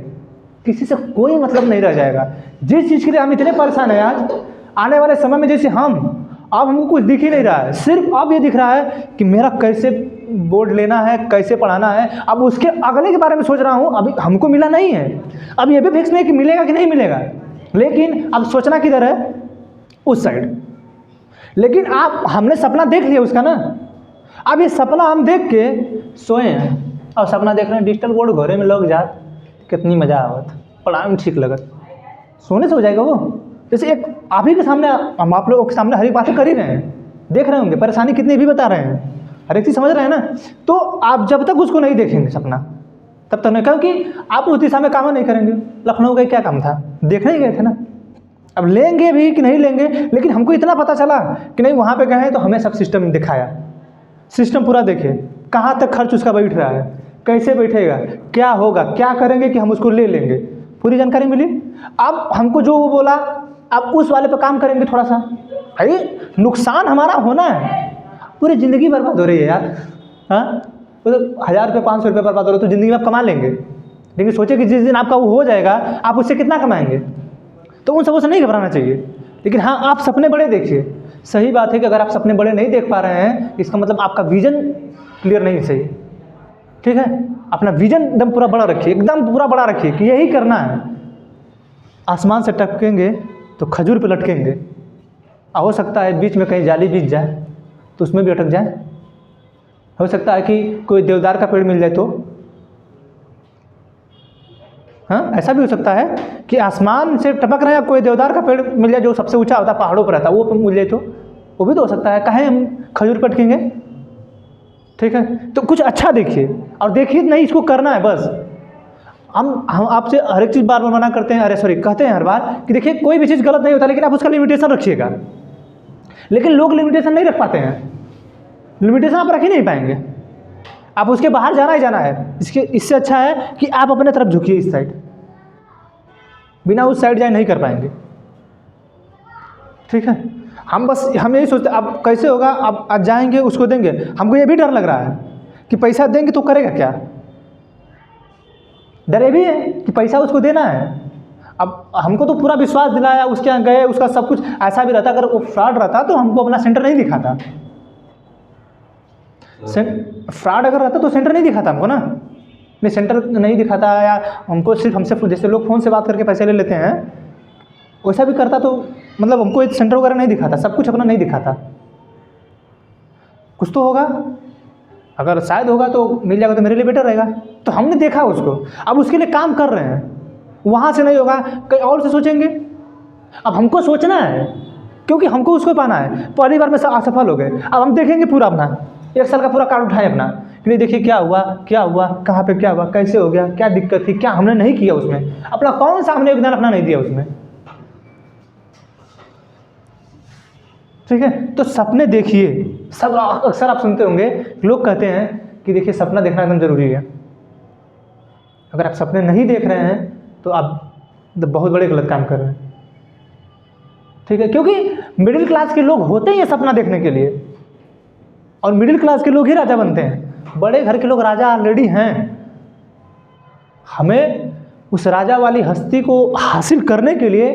किसी से कोई मतलब नहीं रह जाएगा। जिस चीज़ के लिए हम इतने परेशान हैं आज, आने वाले समय में जैसे अब हमको कुछ दिख ही नहीं रहा है, सिर्फ अब ये दिख रहा है कि मेरा कैसे बोर्ड लेना है, कैसे पढ़ाना है। अब उसके अगले के बारे में सोच रहा हूँ, अभी हमको मिला नहीं है, अब ये भी फिक्स नहीं कि मिलेगा कि नहीं मिलेगा, लेकिन अब सोचना किधर है, उस साइड। लेकिन हमने सपना देख लिया उसका ना, अब ये सपना हम देख के सोए हैं, और सपना देख रहे हैं डिजिटल बोर्ड घरे में लग जात, कितनी मज़ा आवत, पढ़ाई में ठीक लगत, सोने से हो जाएगा वो, जैसे एक आप ही के सामने, हम आप लोगों के सामने हर एक बातें कर ही रहे हैं, देख रहे होंगे परेशानी कितनी भी बता रहे हैं, हर एक चीज़ समझ रहे हैं ना। तो आप जब तक उसको नहीं देखेंगे सपना तब तक नहीं, क्योंकि आप उस दिशा में काम नहीं करेंगे। लखनऊ का क्या काम था, देखने ही गए थे ना। अब लेंगे भी कि नहीं लेंगे, लेकिन हमको इतना पता चला कि नहीं वहाँ पे गए हैं तो हमें सब सिस्टम दिखाया, सिस्टम पूरा देखे, कहाँ तक खर्च उसका बैठ रहा है, कैसे बैठेगा, क्या होगा, क्या करेंगे कि हम उसको ले लेंगे, पूरी जानकारी मिली। अब हमको जो वो बोला, अब उस वाले पे काम करेंगे थोड़ा सा। भाई नुकसान हमारा होना है, पूरी ज़िंदगी बर्बाद हो रही है यार। हाँ तो 1000 रुपये 500 रुपये बर्बाद हो रहे तो ज़िंदगी में आप कमा लेंगे, लेकिन सोचिए कि जिस दिन आपका वो हो जाएगा आप उससे कितना कमाएंगे। तो उन सबों से नहीं घबराना चाहिए, लेकिन हाँ आप सपने बड़े देखिए। सही बात है कि अगर आप सपने बड़े नहीं देख पा रहे हैं, इसका मतलब आपका विजन क्लियर नहीं सही, ठीक है। अपना विजन एकदम पूरा बड़ा रखिए, एकदम पूरा बड़ा रखिए कि यही करना है। आसमान से टपकेंगे तो खजूर पे लटकेंगे, हो सकता है बीच में कहीं जाली बीत जाए तो उसमें भी अटक जाए, हो सकता है कि कोई देवदार का पेड़ मिल जाए तो, हाँ ऐसा भी हो सकता है कि आसमान से टपक रहे हैं, कोई देवदार का पेड़ मिल जाए जो सबसे ऊंचा होता है, पहाड़ों पर रहता है, वो मिल जाए तो वो भी तो हो सकता है। कहें हम खजूर पे अटकेंगे, ठीक है। तो कुछ अच्छा देखिए, और देखिए नहीं इसको करना है बस। हम आपसे हर एक चीज़ बार बार मना करते हैं, अरे सॉरी कहते हैं हर बार कि देखिए कोई भी चीज़ गलत नहीं होता, लेकिन आप उसका लिमिटेशन रखिएगा। लेकिन लोग लिमिटेशन नहीं रख पाते हैं, लिमिटेशन आप रख ही नहीं पाएंगे, आप उसके बाहर जाना ही जाना है। इससे अच्छा है कि आप अपने तरफ झुकिए, इस साइड, बिना उस साइड जाए नहीं कर पाएंगे, ठीक है। हम यही सोचते अब कैसे होगा, अब आज जाएंगे उसको देंगे, हमको ये भी डर लग रहा है कि पैसा देंगे तो करेगा क्या, डर ये भी है कि पैसा उसको देना है। अब हमको तो पूरा विश्वास दिलाया, उसके यहाँ गए, उसका सब कुछ ऐसा भी रहता, अगर वो फ्रॉड रहता तो हमको अपना सेंटर नहीं दिखाता, फ्रॉड अगर रहता तो सेंटर नहीं दिखाता हमको ना, नहीं सेंटर नहीं दिखाता, या हमको सिर्फ हमसे जैसे लोग फ़ोन से बात करके पैसे ले लेते हैं वैसा भी करता तो मतलब हमको एक सेंटर वगैरह नहीं दिखाता, सब कुछ अपना नहीं दिखाता। कुछ तो होगा, अगर शायद होगा तो मिल जाएगा तो मेरे लिए बेटर रहेगा। तो हमने देखा उसको, अब उसके लिए काम कर रहे हैं, वहाँ से नहीं होगा कहीं और से सोचेंगे। अब हमको सोचना है क्योंकि हमको उसको पाना है। पहली बार में असफल हो गए, अब हम देखेंगे पूरा अपना 1 साल का पूरा कार्ड उठाएं अपना कि नहीं देखिए क्या हुआ, कहाँ पे क्या हुआ, कैसे हो गया, क्या दिक्कत थी, क्या हमने नहीं किया उसमें, अपना कौन सा हमने योगदान अपना नहीं दिया उसमें, ठीक है। तो सपने देखिए, सब अक्सर आप सुनते होंगे लोग कहते हैं कि देखिए सपना देखना एकदम ज़रूरी है। अगर आप सपने नहीं देख रहे हैं तो आप बहुत बड़े गलत काम कर रहे हैं, ठीक है। क्योंकि मिडिल क्लास के लोग होते ही हैं सपना देखने के लिए, और मिडिल क्लास के लोग ही राजा बनते हैं। बड़े घर के लोग राजा ऑलरेडी हैं, हमें उस राजा वाली हस्ती को हासिल करने के लिए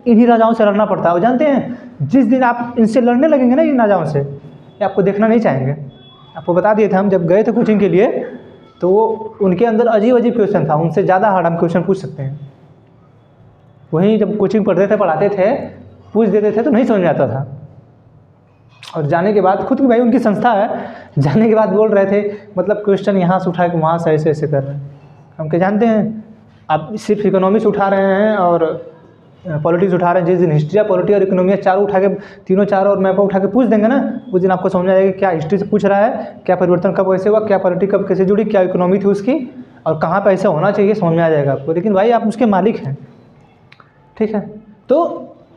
इन्हीं राजाओं से लड़ना पड़ता है। और जानते हैं जिस दिन आप इनसे लड़ने लगेंगे ना, इन राजाओं से, ये आपको देखना नहीं चाहेंगे। आपको बता दिए थे हम जब गए थे कोचिंग के लिए, तो वो उनके अंदर अजीब अजीब क्वेश्चन था, उनसे ज़्यादा हार्ड हम क्वेश्चन पूछ सकते हैं। वहीं जब कोचिंग पढ़ाते थे पूछ देते थे तो नहीं समझ में आता था, और जाने के बाद खुद की भाई उनकी संस्था है, जाने के बाद बोल रहे थे मतलब क्वेश्चन यहाँ से उठा के वहाँ से ऐसे कर रहे हैं। हम क्या जानते हैं, आप सिर्फ इकोनॉमिक्स उठा रहे हैं और पॉलिटिक्स उठा रहे हैं, जिस दिन हिस्ट्री पॉलिटी और इकोनॉमी चारों उठा के, तीनों चारों और मैप उठा के पूछ देंगे ना, उस दिन आपको समझ में आएगा क्या हिस्ट्री से पूछ रहा है, क्या परिवर्तन कब कैसे हुआ, क्या पॉलिटी कब कैसे जुड़ी, क्या इकोनॉमी थी उसकी, और कहाँ पे ऐसा होना चाहिए, समझ में आ जाएगा आपको। लेकिन भाई आप उसके मालिक हैं, ठीक है। तो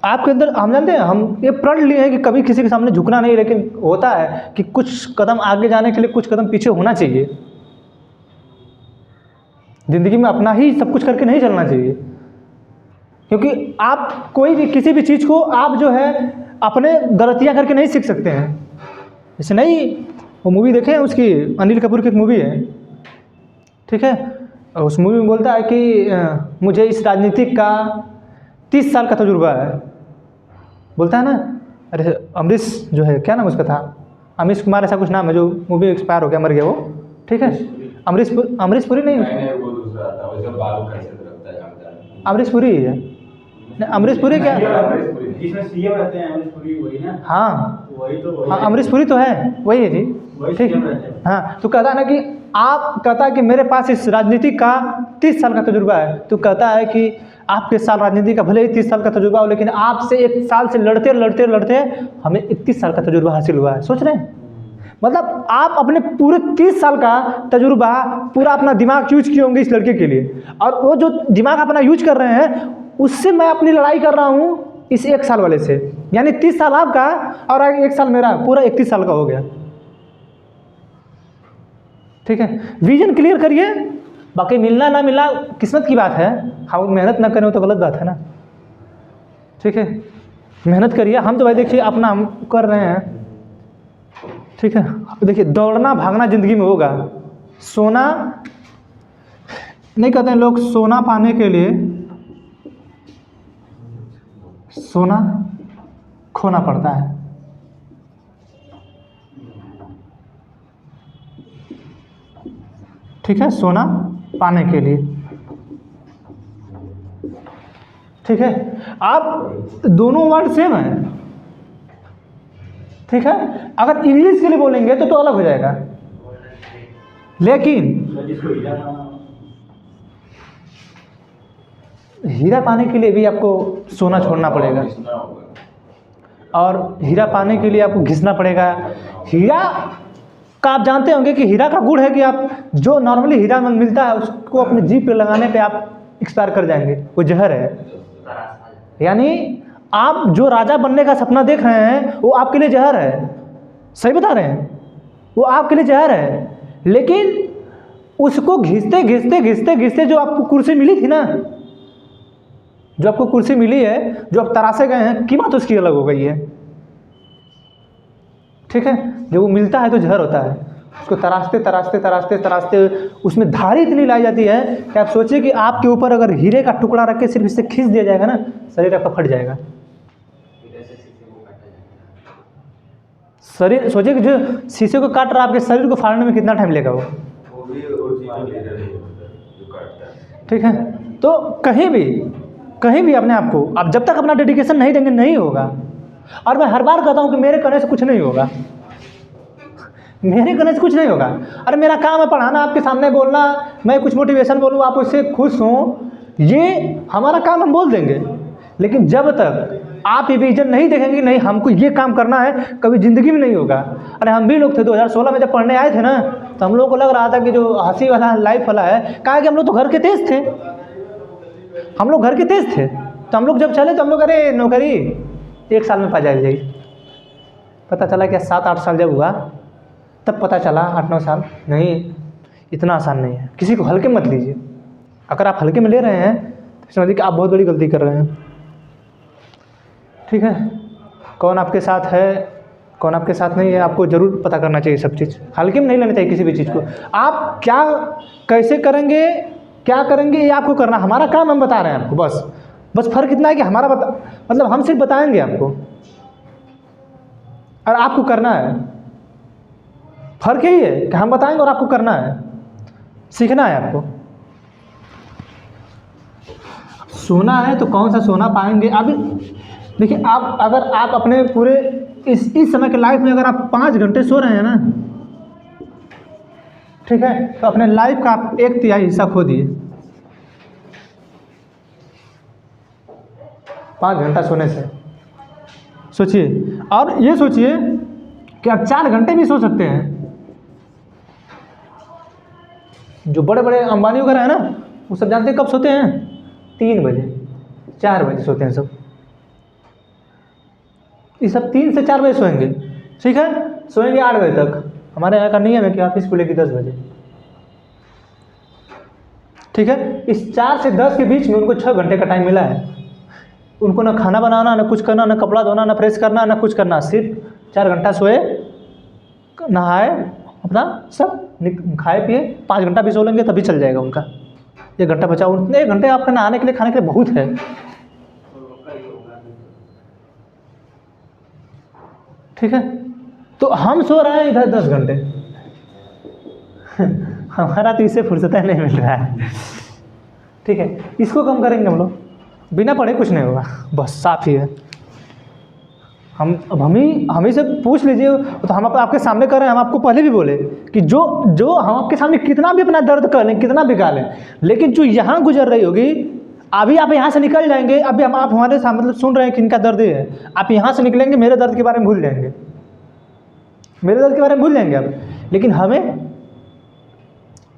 आपके अंदर, हम जानते हैं, हम ये प्रण लिए हैं कि कभी किसी के सामने झुकना नहीं, लेकिन होता है कि कुछ कदम आगे जाने के लिए कुछ कदम पीछे होना चाहिए। ज़िंदगी में अपना ही सब कुछ करके नहीं चलना चाहिए, क्योंकि आप कोई भी किसी भी चीज़ को आप जो है अपने गलतियां करके नहीं सीख सकते हैं। जैसे नहीं, वो मूवी देखे हैं उसकी, अनिल कपूर की एक मूवी है, ठीक है। उस मूवी में बोलता है कि मुझे इस राजनीतिक का 30 साल का तजुर्बा है, बोलता है ना। अरे अमरीश जो है, क्या नाम उसका था, अमीश कुमार ऐसा कुछ नाम है, जो मूवी एक्सपायर हो गया, मर गया वो, ठीक है। अमरीश पुरी नहीं, अमरीश पुरी ही है, अमरीश पुरी क्या, जिसमें सीएम रहते हैं अमरीश पुरी, वही ना। हाँ वही तो, हाँ अमरीश पुरी तो है, वही है जी, ठीक है। हाँ तो कहता है ना कि आप, कहता है कि मेरे पास इस राजनीति का 30 साल का तजुर्बा है। तो कहता है कि आपके साल राजनीति का भले ही 30 साल का तजुर्बा हो, लेकिन आपसे 1 साल से लड़ते लड़ते लड़ते हमें 31 साल का तजुर्बा हासिल हुआ है। सोच रहे हैं? मतलब आप अपने पूरे 30 साल का तजुर्बा, पूरा अपना दिमाग यूज किए होंगे इस लड़के के लिए, और वो जो दिमाग अपना यूज कर रहे हैं उससे मैं अपनी लड़ाई कर रहा हूँ इस 1 साल वाले से। यानी 30 साल आपका और 1 साल मेरा, पूरा 31 साल का हो गया। ठीक है, विजन क्लियर करिए। बाकी मिलना ना मिलना किस्मत की बात है, हम मेहनत ना करें तो गलत बात है ना। ठीक है, मेहनत करिए। हम तो भाई देखिए अपना हम कर रहे हैं। ठीक है, देखिए दौड़ना भागना ज़िंदगी में होगा, सोना नहीं कहते हैं लोग, सोना पाने के लिए सोना खोना पड़ता है। ठीक है, सोना पाने के लिए। ठीक है, आप दोनों वर्ड सेम हैं। ठीक है, अगर इंग्लिश के लिए बोलेंगे तो अलग हो जाएगा, लेकिन हीरा पाने के लिए भी आपको सोना छोड़ना पड़ेगा, और हीरा पाने के लिए आपको घिसना पड़ेगा। हीरा का आप जानते होंगे कि हीरा का गुण है कि आप जो नॉर्मली हीरा मिलता है उसको अपने जीभ पे लगाने पे आप एक्सपायर कर जाएंगे, वो जहर है। यानी आप जो राजा बनने का सपना देख रहे हैं वो आपके लिए जहर है। सही बता रहे हैं, वो आपके लिए जहर है। लेकिन उसको घिसते घिसते घिसते घिसते जो आपको कुर्सी मिली थी ना, जो आपको कुर्सी मिली है, जो आप तरासे गए हैं, कीमत उसकी अलग हो गई है। ठीक है, जब वो मिलता है तो जहर होता है। उसको तराशते तराशते तराशते तराशते उसमें धारी इतनी लाई जाती है कि आप सोचिए कि आपके ऊपर अगर हीरे का टुकड़ा रख के सिर्फ इससे खींच दिया जाएगा ना, शरीर आपका फट जाएगा। शरीर सोचिए कि जो शीशे को काट रहा है, आपके शरीर को फाड़ने में कितना टाइम लेगा वो भी ओरिजिनल हीरा नहीं होता जो काटता है। ठीक है, तो कहीं भी अपने आप को आप जब तक अपना डेडिकेशन नहीं देंगे नहीं होगा। और मैं हर बार कहता हूँ कि मेरे करने से कुछ नहीं होगा, मेरे करने से कुछ नहीं होगा। अरे मेरा काम है पढ़ाना, आपके सामने बोलना, मैं कुछ मोटिवेशन बोलूँ, आप उससे खुश हों, ये हमारा काम हम बोल देंगे। लेकिन जब तक आप ये विजन नहीं देखेंगे कि नहीं हमको ये काम करना है, कभी ज़िंदगी में नहीं होगा। अरे हम भी लोग थे 2016 में जब पढ़ने आए थे ना, तो हम लोगों को लग रहा था कि जो हंसी वाला लाइफ वाला है, कहा कि हम लोग तो घर के तेज थे, हम लोग घर के तेज थे। तो हम लोग जब चले तो हम लोग अरे नौकरी 1 साल में पा जाएगी। पता चला क्या 7-8 साल जब हुआ तब पता चला, 8-9 साल नहीं, इतना आसान नहीं है। किसी को हल्के मत लीजिए। अगर आप हल्के में ले रहे हैं तो समझिए कि आप बहुत बड़ी गलती कर रहे हैं। ठीक है, कौन आपके साथ है कौन आपके साथ नहीं है, आपको ज़रूर पता करना चाहिए। सब चीज़ हल्के में नहीं लेना चाहिए किसी भी चीज़ को। आप क्या कैसे करेंगे, क्या करेंगे, ये आपको करना। हमारा काम हम बता रहे हैं आपको, बस फ़र्क इतना है कि हमारा मतलब हम सिर्फ बताएंगे आपको और आपको करना है। फ़र्क यही है कि हम बताएंगे और आपको करना है, सीखना है आपको। सोना है तो कौन सा सोना पाएंगे। अभी देखिए, आप अगर आप अपने पूरे इस समय के लाइफ में अगर आप 5 घंटे सो रहे हैं ना, ठीक है, तो अपने लाइफ का आप 1/3 हिस्सा खो दिए 5 घंटा सोने से। सोचिए, और ये सोचिए कि आप 4 घंटे भी सो सकते हैं। जो बड़े बड़े अंबानी वगैरह है ना, वो सब जानते हैं कब सोते हैं, 3 बजे 4 बजे सोते हैं सब। ये सब 3 से 4 बजे सोएंगे। ठीक है, सोएंगे 8 बजे तक। हमारे यहाँ का नियम है कि ऑफिस खुलेगी 10 बजे। ठीक है, इस 4 से 10 के बीच में उनको 6 घंटे का टाइम मिला है। उनको ना खाना बनाना, ना कुछ करना, ना कपड़ा धोना, ना प्रेस करना, ना कुछ करना। सिर्फ 4 घंटा सोए, नहाए, अपना सब खाए पिए। 5 घंटा भी सो लेंगे तभी चल जाएगा उनका। 1 घंटा बचा, उतने 1 घंटे आपका नहाने के लिए, खाने के लिए बहुत है। ठीक है, तो हम सो रहे हैं इधर 10 घंटे हमारा तो इससे फुर्सत नहीं मिल रहा है। ठीक है, इसको कम करेंगे हम लोग, बिना पढ़े कुछ नहीं होगा, बस साफ ही है। हम ही से पूछ लीजिए, तो हम आपके सामने कर रहे हैं। हम आपको पहले भी बोले कि जो हम आपके सामने कितना भी अपना दर्द कर लें, कितना भी गा लें, लेकिन जो यहाँ गुजर रही होगी अभी आप यहाँ से निकल जाएंगे, अभी हम आप हमारे साथ मतलब सुन रहे हैं कि इनका दर्द ये है, आप यहाँ से निकलेंगे मेरे दर्द के बारे में भूल जाएंगे, मेरे दर्द के बारे में भूल जाएंगे आप। लेकिन हमें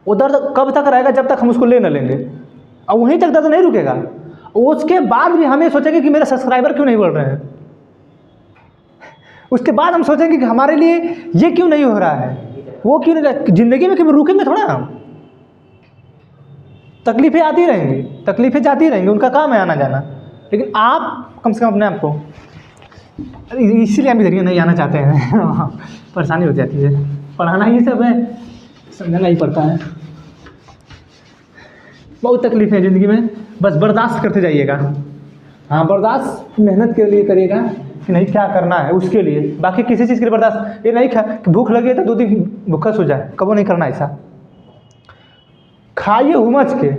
वो दर्द कब तक रहेगा, जब तक हम उसको ले न लेंगे, और वहीं तक दर्द नहीं रुकेगा। उसके बाद भी हमें सोचेंगे कि मेरे सब्सक्राइबर क्यों नहीं बढ़ रहे हैं, उसके बाद हम सोचेंगे कि हमारे लिए ये क्यों नहीं हो रहा है, वो क्यों नहीं। ज़िंदगी में कभी रुकेंगे थोड़ा हम, तकलीफ़ें आती रहेंगी, तकलीफ़ें जाती रहेंगी, उनका काम है आना जाना। लेकिन आप कम से कम अपने आप को, इसीलिए हम इधर नहीं आना चाहते हैं परेशानी हो जाती है, पढ़ाना ये सब है, समझना ही पड़ता है। बहुत तकलीफ़ है ज़िंदगी में, बस बर्दाश्त करते जाइएगा। हाँ, बर्दाश्त मेहनत के लिए करिएगा कि नहीं क्या करना है उसके लिए, बाकी किसी चीज़ के लिए बर्दाश्त ये नहीं कि भूख लगी है तो 2 दिन भूखा सो जाए, कबो नहीं करना ऐसा। खाइए हुमच के,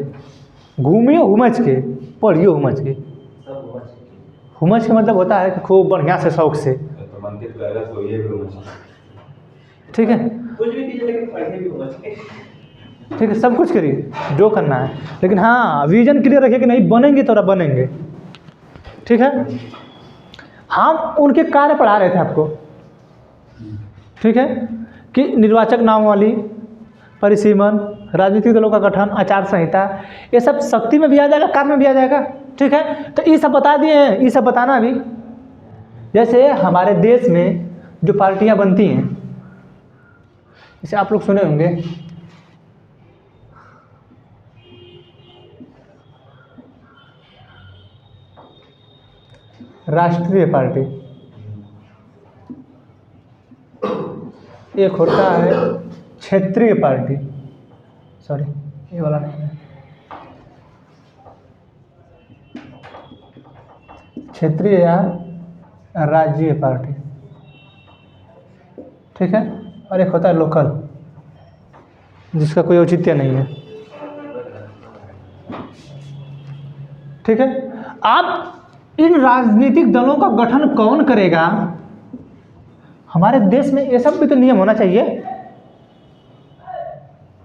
घूमिए हुमच के, पढ़िए हुमच के। हुमच का मतलब होता है कि खूब बढ़िया से शौक से, ठीक है, कुछ भी कीजिए लेकिन पढ़ने भी होना चाहिए। ठीक है, सब कुछ करिए जो करना है, लेकिन हाँ विजन क्लियर रखिए कि नहीं बनेंगे तो बनेंगे, ठीक है। हम उनके कार्य पढ़ा रहे थे आपको, ठीक है, कि निर्वाचक नामावली, परिसीमन, राजनीतिक दलों का गठन, आचार संहिता, ये सब शक्ति में भी आ जाएगा, कार्य में भी आ जाएगा, ठीक है। तो ये सब बता दिए हैं, ये सब बताना अभी। जैसे हमारे देश में जो पार्टियां बनती हैं, इसे आप लोग सुने होंगे, राष्ट्रीय पार्टी, एक होता है क्षेत्रीय पार्टी, सॉरी ये वाला नहीं है, क्षेत्रीय या राज्य पार्टी, ठीक है, और एक होता है लोकल, जिसका कोई औचित्य नहीं है, ठीक है। आप इन राजनीतिक दलों का गठन कौन करेगा, हमारे देश में ये सब भी तो नियम होना चाहिए।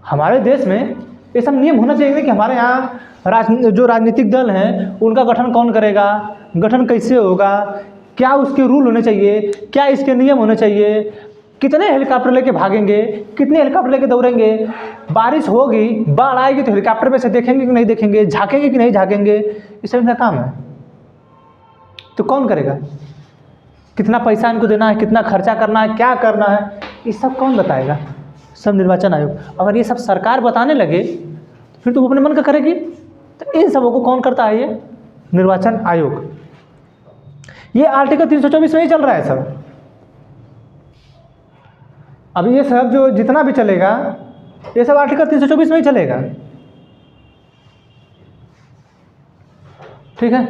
हमारे देश में ये सब नियम होना चाहिए कि हमारे यहाँ जो राजनीतिक दल हैं उनका गठन कौन करेगा, गठन कैसे होगा, क्या उसके रूल होने चाहिए, क्या इसके नियम होने चाहिए, कितने हेलीकॉप्टर लेके भागेंगे, कितने हेलीकॉप्टर लेके दौड़ेंगे, बारिश होगी, बाढ़ आएगी तो हेलीकॉप्टर में से देखेंगे कि नहीं देखेंगे, झाँकेंगे कि नहीं झाँकेंगे, ये सब इनका काम है। तो कौन करेगा, कितना पैसा इनको देना है, कितना खर्चा करना है, क्या करना है, ये सब कौन बताएगा, सब निर्वाचन आयोग। अगर ये सब सरकार बताने लगे तो फिर तो वो अपने मन का करेगी, तो इन सबों को कौन करता है, ये निर्वाचन आयोग। ये आर्टिकल 324 में ही चल रहा है सब। अभी ये सब जो जितना भी चलेगा ये सब आर्टिकल 324 में ही चलेगा, ठीक है।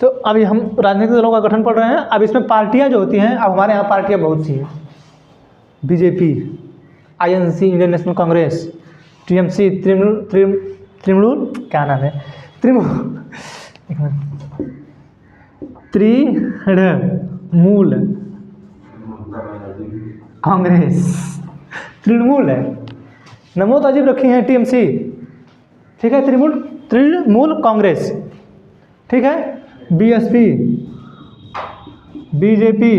तो अभी हम राजनीतिक दलों का गठन पढ़ रहे हैं। अब इसमें पार्टियां जो होती हैं, अब हमारे यहाँ पार्टियां बहुत सी हैं, BJP, INC Indian national Congress, TMC, Trinamool क्या नाम है, तृणमूल कांग्रेस, तृणमूल है, नमो तो अजीब रखी है, टीएमसी, ठीक है, तृणमूल कांग्रेस, ठीक है, बीएसपी, बीजेपी,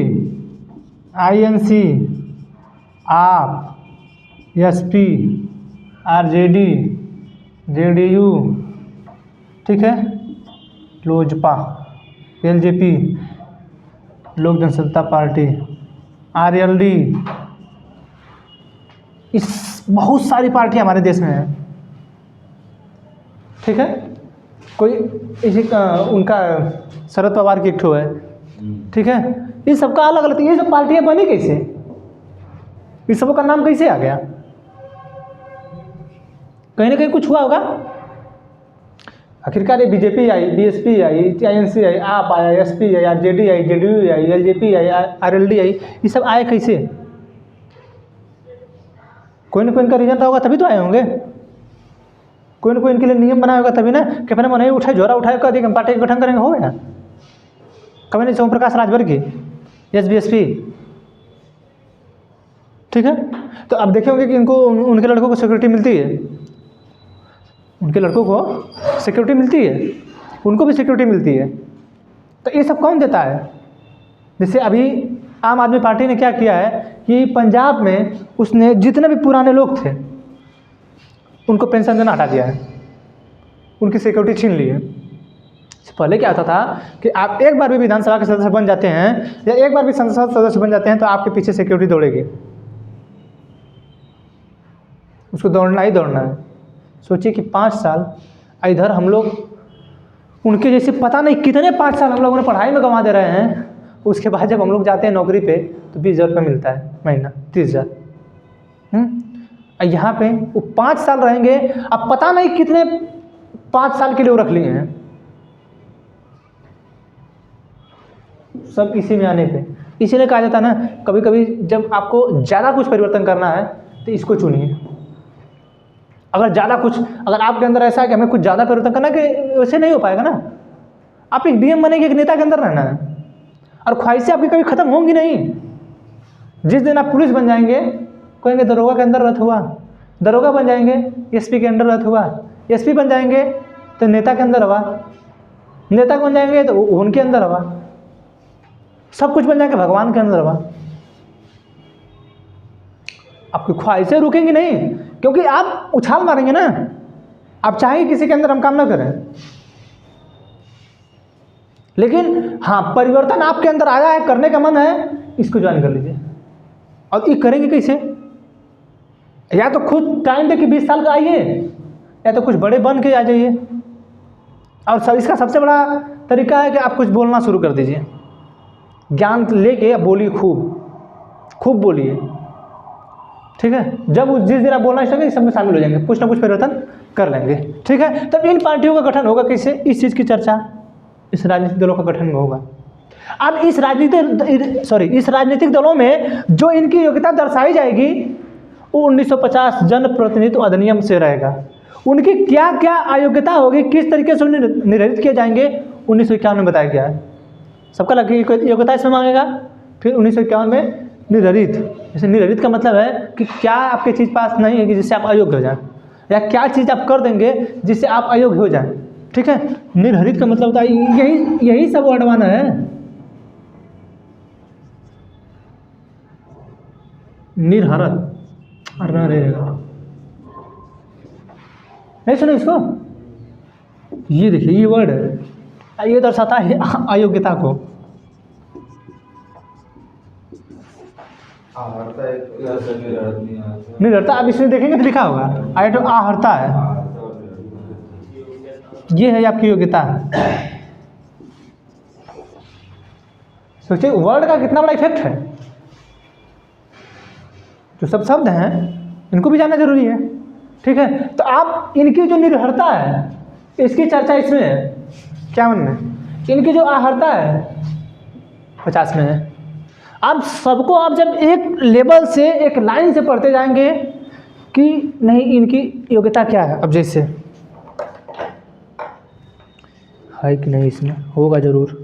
आईएनसी, आप, एसपी, आरजेडी, जेडीयू, ठीक है, लोजपा, एलजेपी, लोक जनशक्ति पार्टी, आरएलडी, इस बहुत सारी पार्टियां हमारे देश में हैं, ठीक है। कोई इसी का उनका शरद पवार की एक ठो है, ठीक है। ये सबका अलग अलग, ये सब पार्टियां बनी कैसे, इस सबका नाम कैसे आ गया, कहीं ना कहीं कुछ हुआ होगा। आखिरकार ये बीजेपी आई, बीएसपी आई, आईएनसी आई, आप आया, एसपी आई, आरजेडी आई, जेडीयू आई, एलजेपी आई, आरएलडी आई, ये सब आए कैसे, कोई ना कोई इनका रीजन रहा होगा तभी तो आए होंगे, कोई ना कोई इनके लिए नियम बनाया होगा तभी ना, कि अपने मन ही उठाए झोरा उठाए कर दिया पार्टी का गठन करेंगे, हो गया। कभी नहीं, ओम प्रकाश राजभर की, एसबीएसपी, ठीक है। तो अब देखे होंगे कि इनको उनके लड़कों को सिक्योरिटी मिलती है, उनके लड़कों को सिक्योरिटी मिलती है, उनको भी सिक्योरिटी मिलती है। तो ये सब कौन देता है? जैसे अभी आम आदमी पार्टी ने क्या किया है कि पंजाब में उसने जितने भी पुराने लोग थे उनको पेंशन देना हटा दिया है, उनकी सिक्योरिटी छीन ली है। पहले क्या होता था कि आप एक बार भी विधानसभा के सदस्य बन जाते हैं या एक बार भी संसद सदस्य बन जाते हैं तो आपके पीछे सिक्योरिटी दौड़ेगी, उसको दौड़ना ही दौड़ना है। सोचिए कि 5 साल इधर हम लोग उनके जैसे पता नहीं कितने 5 साल हम लोगों ने पढ़ाई में गंवा दे रहे हैं, उसके बाद जब हम लोग जाते हैं नौकरी पे तो 20,000 रुपये मिलता है महीना, 30,000। यहाँ पे वो 5 साल रहेंगे, अब पता नहीं कितने 5 साल के लिए वो रख लिए हैं, सब इसी में आने पे। इसीलिए कहा जाता है ना, कभी कभी जब आपको ज़्यादा कुछ परिवर्तन करना है तो इसको चुनिए। अगर आपके अंदर ऐसा है कि हमें कुछ ज़्यादा परिवर्तन करना है, कि वैसे नहीं हो पाएगा ना। आप एक डीएम बनेंगे, एक नेता के अंदर रहना है, और ख्वाहिशें आपकी कभी ख़त्म होंगी नहीं। जिस दिन आप पुलिस बन जाएंगे, कहेंगे दरोगा के अंदर रथ हुआ, दरोगा बन जाएंगे एसपी के अंदर रथ हुआ, एसपी बन जाएंगे तो नेता के अंदर हुआ, नेता बन जाएंगे तो उनके अंदर हुआ, सब कुछ बन जाएंगे भगवान के अंदर हुआ। आपकी ख्वाहिशें रुकेंगी नहीं, क्योंकि आप उछाल मारेंगे ना। आप चाहेंगे किसी के अंदर हम काम ना करें, लेकिन हाँ परिवर्तन आपके अंदर आया है, करने का मन है, इसको ज्वाइन कर लीजिए। और ये करेंगे कैसे? या तो खुद टाइम दे कि 20 साल का आइए, या तो कुछ बड़े बन के आ जाइए। और सब इसका सबसे बड़ा तरीका है कि आप कुछ बोलना शुरू कर दीजिए, ज्ञान लेके बोलिए, खूब बोलिए, ठीक है। जब जिस दिन आप बोलना स्टार्ट करेंगे, सब में शामिल हो जाएंगे, कुछ ना कुछ परिवर्तन कर लेंगे, ठीक है। तब इन पार्टियों का गठन होगा कैसे? इस चीज़ की चर्चा इस राजनीतिक दलों का गठन होगा। अब इस राजनीतिक दलों में जो इनकी योग्यता दर्शाई जाएगी वो 1950 जन प्रतिनिधित्व अधिनियम से रहेगा। उनकी क्या क्या अयोग्यता होगी, किस तरीके से उन्हें निर्धारित किए जाएंगे, 1951 में बताया गया है। सबका लगी योग्यता इसमें मांगेगा। फिर 1951 में निर्धारित, जैसे निर्धारित का मतलब है कि क्या आपकी चीज़ पास नहीं है कि जिससे आप अयोग्य हो जाए, या क्या चीज़ आप कर देंगे जिससे आप अयोग्य हो जाए, ठीक है। निर्धारित का मतलब होता है यही सब वर्डवाना है। निर्धारित नहीं सुनो इसको, ये देखिए ये वर्ड है, ये दर्शाता है अयोग्यता को। निर्धारिता, अब इसमें देखेंगे तो लिखा होगा आहर्ता है, ये है आपकी योग्यता। सोचिए वर्ड का कितना बड़ा इफेक्ट है। जो सब शब्द हैं इनको भी जानना जरूरी है, ठीक है। तो आप इनकी जो निर्भरता है इसकी चर्चा इसमें है 51 में, इनकी जो आहर्ता है 50 में है। आप सबको आप जब एक लेवल से एक लाइन से पढ़ते जाएंगे कि नहीं इनकी योग्यता क्या है। अब जैसे है कि नहीं, इसमें होगा जरूर।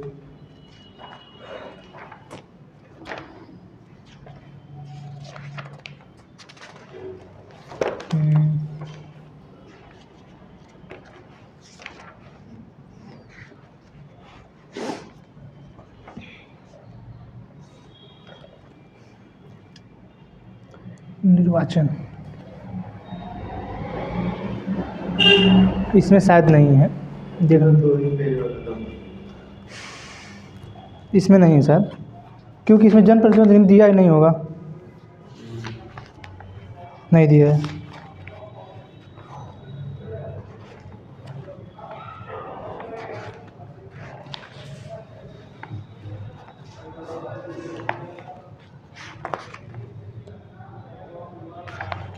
निर्वाचन इसमें शायद नहीं है, इसमें नहीं है सर, क्योंकि इसमें जनप्रतिनिधि दिया ही नहीं होगा, नहीं दिया है।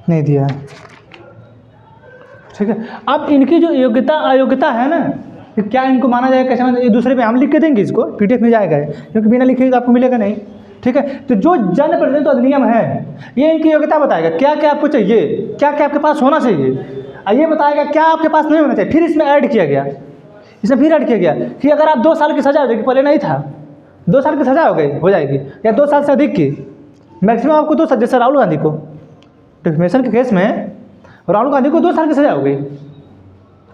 नहीं दिया है, ठीक है। अब इनकी जो योग्यता अयोग्यता है ना, कि क्या इनको माना जाएगा, कैसे माना, ये दूसरे पे हम लिख के देंगे, इसको पीडीएफ में जाएगा, क्योंकि बिना लिखे तो आपको मिलेगा नहीं, ठीक है। तो जो जनप्रतिनिधित्व अधिनियम है ये इनकी योग्यता बताएगा, क्या क्या आपको चाहिए, क्या क्या आपके पास होना चाहिए, और ये बताएगा क्या आपके पास नहीं होना चाहिए। फिर इसमें ऐड किया गया, कि अगर आप 2 साल की सजा हो जाएगी, पहले नहीं था, 2 साल की सजा हो जाएगी, या 2 साल से अधिक की, मैक्सिमम आपको 2 साल। जैसे राहुल गांधी को डिफेमेशन के केस में राहुल गांधी को 2 साल की सजा हो गई।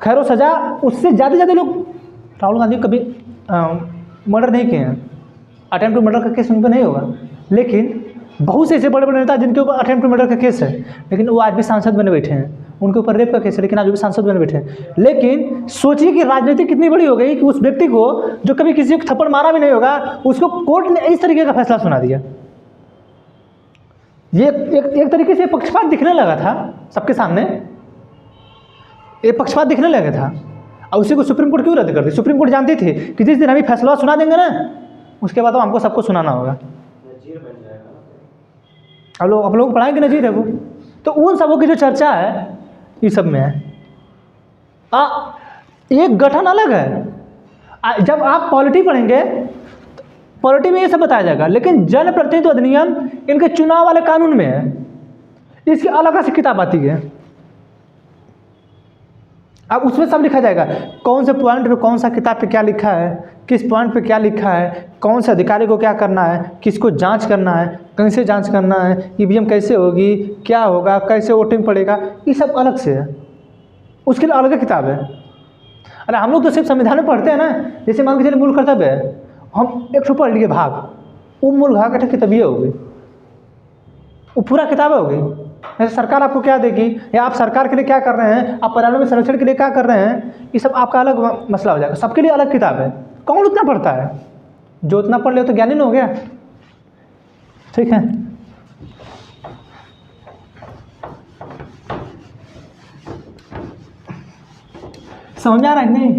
खैर वो सजा उससे ज़्यादा लोग राहुल गांधी कभी मर्डर नहीं किए हैं, अटेम्प्ट टू मर्डर का केस उन पर नहीं होगा, लेकिन बहुत से ऐसे बड़े बड़े नेता जिनके ऊपर अटेम्प्ट टू मर्डर का केस है, लेकिन वो आज भी सांसद बने बैठे हैं। उनके ऊपर रेप का केस है, लेकिन आज भी सांसद बने बैठे हैं। लेकिन सोचिए कि राजनीति कितनी बड़ी हो गई कि उस व्यक्ति को जो कभी किसी को थप्पड़ मारा भी नहीं होगा, उसको कोर्ट ने इस तरीके का फैसला सुना दिया। ये एक तरीके से पक्षपात दिखने लगा था सबके सामने, एक पक्षपात दिखने लगा था। और उसी को सुप्रीम कोर्ट क्यों रद्द कर दी? सुप्रीम कोर्ट जानती थी कि जिस दिन हम फैसला सुना देंगे ना, उसके बाद तो हमको सबको सुनाना होगा। नजीर बन जाएगा। आप लोग पढ़ाएंगे नजीर है वो। तो उन सबों की जो चर्चा है ये सब में है। एक गठन अलग है। जब आप पॉलिटी पढ़ेंगे, पॉलिटी में ये सब बताया जाएगा, लेकिन जनप्रतिनिधित्व अधिनियम इनके चुनाव वाले कानून में है, इसकी अलग से किताब आती है। अब उसमें सब लिखा जाएगा, कौन से पॉइंट पे कौन सा किताब पे क्या लिखा है, किस पॉइंट पे क्या लिखा है, कौन से अधिकारी को क्या करना है, किसको जांच करना है, कैसे जांच करना है, ईवीएम कैसे होगी, क्या होगा, कैसे वोटिंग पड़ेगा, ये सब अलग से है, उसके लिए अलग किताब है। अरे हम लोग तो सिर्फ संविधान में पढ़ते हैं ना, जैसे मान के चलिए मूल कर्तव्य है, हम एक पढ़ लिए भाग, वो मूल भाग का किताबिए होगी, वो पूरा किताब होगी। जैसे सरकार आपको क्या देगी, या आप सरकार के लिए क्या कर रहे हैं, आप पर्यावरण में संरक्षण के लिए क्या कर रहे हैं, ये सब आपका अलग मसला हो जाएगा। सबके लिए अलग किताब है। कौन उतना पढ़ता है? जो उतना पढ़ ले तो ज्ञानी न हो गया। ठीक है, समझ आ रहा है नहीं?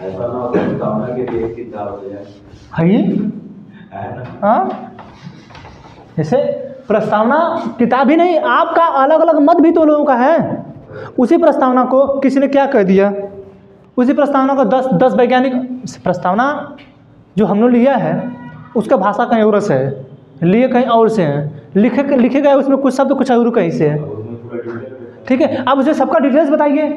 ऐसा ना होता है कामना के लिए किताब हो जाए। हाँ, जैसे प्रस्तावना किताब ही नहीं, आपका अलग अलग मत भी तो लोगों का है। उसी प्रस्तावना को किसी ने क्या कह दिया, उसी प्रस्तावना को 10 वैज्ञानिक, प्रस्तावना जो हमने लिया है उसका भाषा कहीं और से है, लिए कहीं और से हैं, लिखे गए उसमें कुछ शब्द कुछ और कहीं से है। ठीक है, अब उसे सबका डिटेल्स बताइए।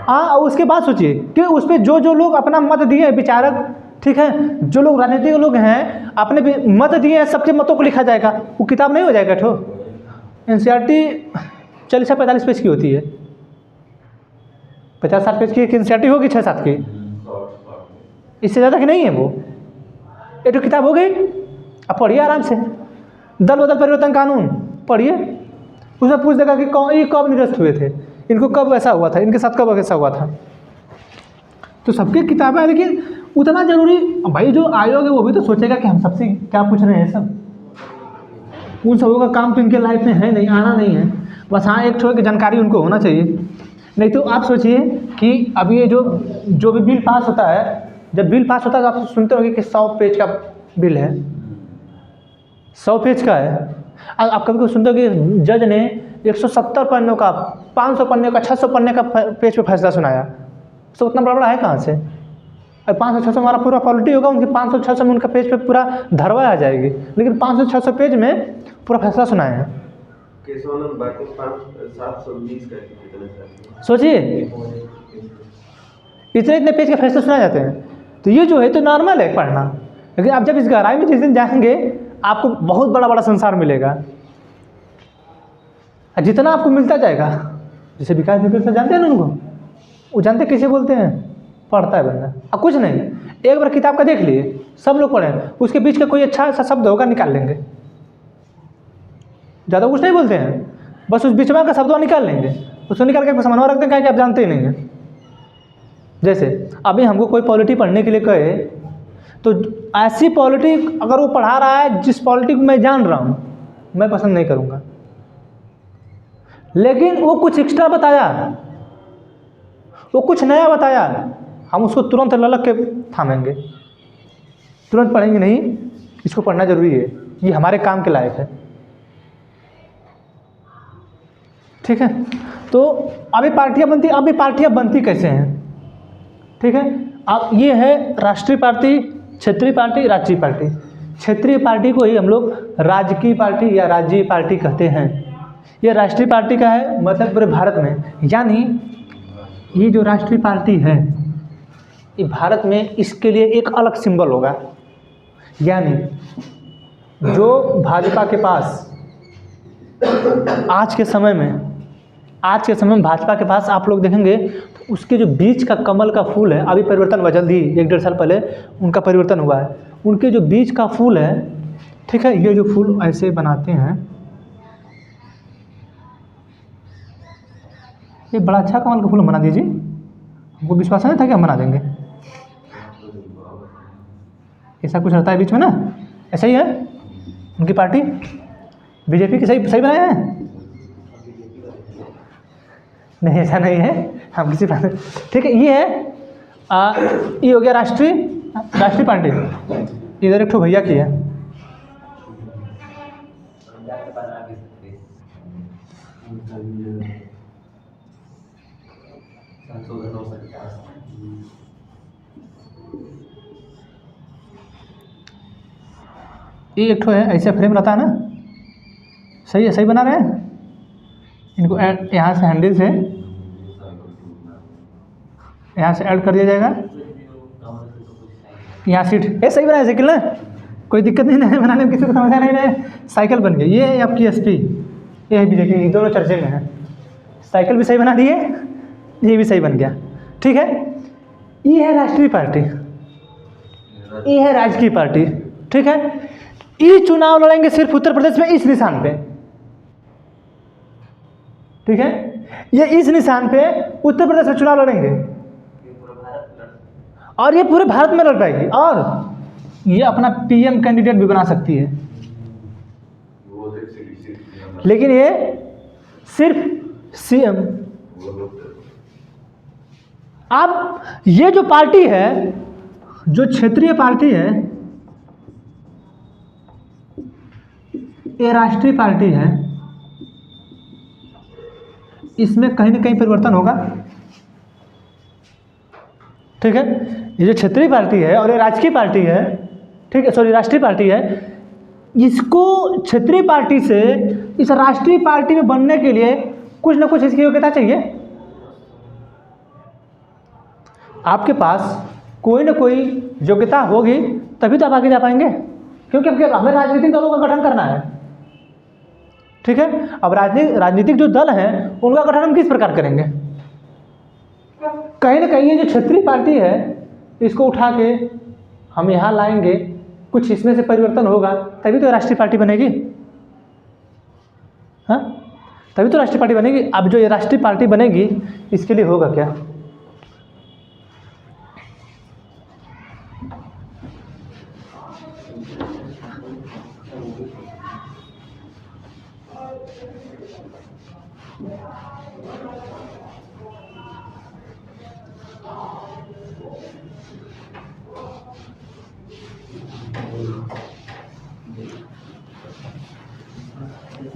हाँ, और उसके बाद सोचिए कि उस पर जो लोग अपना मत दिए विचारक, ठीक है, जो लोग राजनीतिक लोग हैं अपने भी मत दिए हैं, सबके मतों को लिखा जाएगा, वो किताब नहीं हो जाएगा। ठो एनसीईआरटी 40-45 पेज की होती है, 50-60 पेज की एक एनसीईआरटी होगी, 6-7 की, इससे ज़्यादा की नहीं है वो। एक तो किताब हो गई, अब पढ़िए आराम से। दल बदल परिवर्तन कानून पढ़िए, उसमें पूछ देगा कि ये कब निरस्त हुए थे, इनको कब ऐसा हुआ था, इनके साथ कब ऐसा हुआ था। तो सबकी किताबें हैं, लेकिन उतना जरूरी भाई जो आयोग है वो भी तो सोचेगा कि हम सबसे क्या पूछ रहे हैं। सब उन सबों का काम तो इनके लाइफ में है नहीं, आना नहीं है, बस हाँ एक छोटी जानकारी उनको होना चाहिए। नहीं तो आप सोचिए कि अभी ये जो भी बिल पास होता है, जब बिल पास होता है तो आप सुनते होंगे कि 100 पेज का बिल है, 100 पेज का है। आप कभी कभी सुनते हो कि जज ने 170 पन्नों का, 500 पन्ने का, 600 पन्ने का पेज पे फैसला सुनाया। तो उतना बड़ा है कहाँ से? और 500-600 हमारा पूरा पॉलिटी होगा, उनके 500-600 में उनका पेज पे पूरा धरवा आ जाएगी, लेकिन 500-600 पेज में पूरा फैसला सुनाए हैं। सोचिए इतने पेज के फैसले सुनाए जाते हैं। तो ये जो है तो नॉर्मल है पढ़ना, लेकिन आप जब इस गहराई में जिस दिन जाएंगे आपको बहुत बड़ा बड़ा संसार मिलेगा। जितना आपको मिलता जाएगा, जैसे विकास विकास जानते हैं ना उनको, वो जानते किसे बोलते हैं, पढ़ता है बंदा। अब कुछ नहीं, एक बार किताब का देख लिए, सब लोग पढ़ें, उसके बीच का कोई अच्छा सा शब्द होगा निकाल लेंगे, ज़्यादा कुछ नहीं बोलते हैं, बस उस बीच का शब्द निकाल लेंगे, उसको निकाल के समन्वय रखते हैं कि आप जानते ही नहीं हैं। जैसे अभी हमको कोई पॉलिटी पढ़ने के लिए कहे तो ऐसी पॉलिटी अगर वो पढ़ा रहा है जिस पॉलिटी को मैं जान रहा हूँ, मैं पसंद नहीं करूँगा। लेकिन वो कुछ एक्स्ट्रा बताया, वो कुछ नया बताया, हम उसको तुरंत ललक के थामेंगे, तुरंत पढ़ेंगे नहीं, इसको पढ़ना जरूरी है, ये हमारे काम के लायक है। ठीक है, तो अभी पार्टियां बनती कैसे हैं? ठीक है, अब ये है राष्ट्रीय पार्टी, क्षेत्रीय पार्टी, राज्य पार्टी। क्षेत्रीय पार्टी को ही हम लोग राजकीय पार्टी या राज्य पार्टी कहते हैं। ये राष्ट्रीय पार्टी का है मतलब पूरे भारत में, यानी ये जो राष्ट्रीय पार्टी है ये भारत में इसके लिए एक अलग सिंबल होगा। यानी जो भाजपा के पास आज के समय में आज के समय में भाजपा के पास आप लोग देखेंगे तो उसके जो बीच का कमल का फूल है, अभी परिवर्तन हुआ जल्दी 1-1.5 साल पहले उनका परिवर्तन हुआ है, उनके जो बीच का फूल है, ठीक है, ये जो फूल ऐसे बनाते हैं, ये बड़ा अच्छा कमल का फूल बना दीजिए, हमको विश्वास नहीं था कि हम बना देंगे। ऐसा कुछ रहता है बीच में ना, ऐसा ही है उनकी पार्टी बीजेपी की, सही बनाया है? नहीं, ऐसा नहीं है, हम किसी पार्टी, ठीक है। ये है ये हो गया राष्ट्रीय पार्टी। इधर एक ठो भैया की है, ये एक ठो है, ऐसे फ्रेम रहता है ना, सही है, सही बना रहे हैं। इनको ऐड यहाँ से हैंडल से यहाँ से ऐड कर दिया जाएगा, यहाँ सीट, ये सही बनाया साइकिल ना, कोई दिक्कत नहीं है बनाने में, किसी को समस्या नहीं है, साइकिल बन गई। ये आपकी एसपी, ये है बीजेपी, दोनों चर्चे में है। साइकिल भी सही बना दिए, ये भी सही बन गया, ठीक है। ये है राष्ट्रीय पार्टी, ये है राजकीय पार्टी, ठीक है। ये चुनाव लड़ेंगे सिर्फ उत्तर प्रदेश में इस निशान पे, ठीक है। ये इस निशान पे उत्तर प्रदेश में चुनाव लड़ेंगे और ये पूरे भारत में लड़ पाएगी, और ये अपना पीएम कैंडिडेट भी बना सकती है, लेकिन ये सिर्फ सीएम। अब ये जो पार्टी है, जो क्षेत्रीय पार्टी है, ये राष्ट्रीय पार्टी है, इसमें कहीं ना कहीं परिवर्तन होगा, ठीक है। ये जो क्षेत्रीय पार्टी है और ये राजकीय पार्टी है, ठीक है, सॉरी राष्ट्रीय पार्टी है, इसको क्षेत्रीय पार्टी से इस राष्ट्रीय पार्टी में बनने के लिए कुछ ना कुछ इसकी योग्यता चाहिए। आपके पास कोई ना कोई योग्यता होगी तभी तो आप आगे जा पाएंगे, क्योंकि हमें राजनीतिक दलों का गठन करना है, ठीक है। अब राजनीतिक जो दल हैं उनका गठन हम किस प्रकार करेंगे? कहीं ना कहीं ये जो क्षेत्रीय पार्टी है इसको उठा के हम यहाँ लाएंगे, कुछ इसमें से परिवर्तन होगा तभी तो राष्ट्रीय पार्टी बनेगी, हाँ, तभी तो राष्ट्रीय पार्टी बनेगी। अब जो ये राष्ट्रीय पार्टी बनेगी इसके लिए होगा क्या?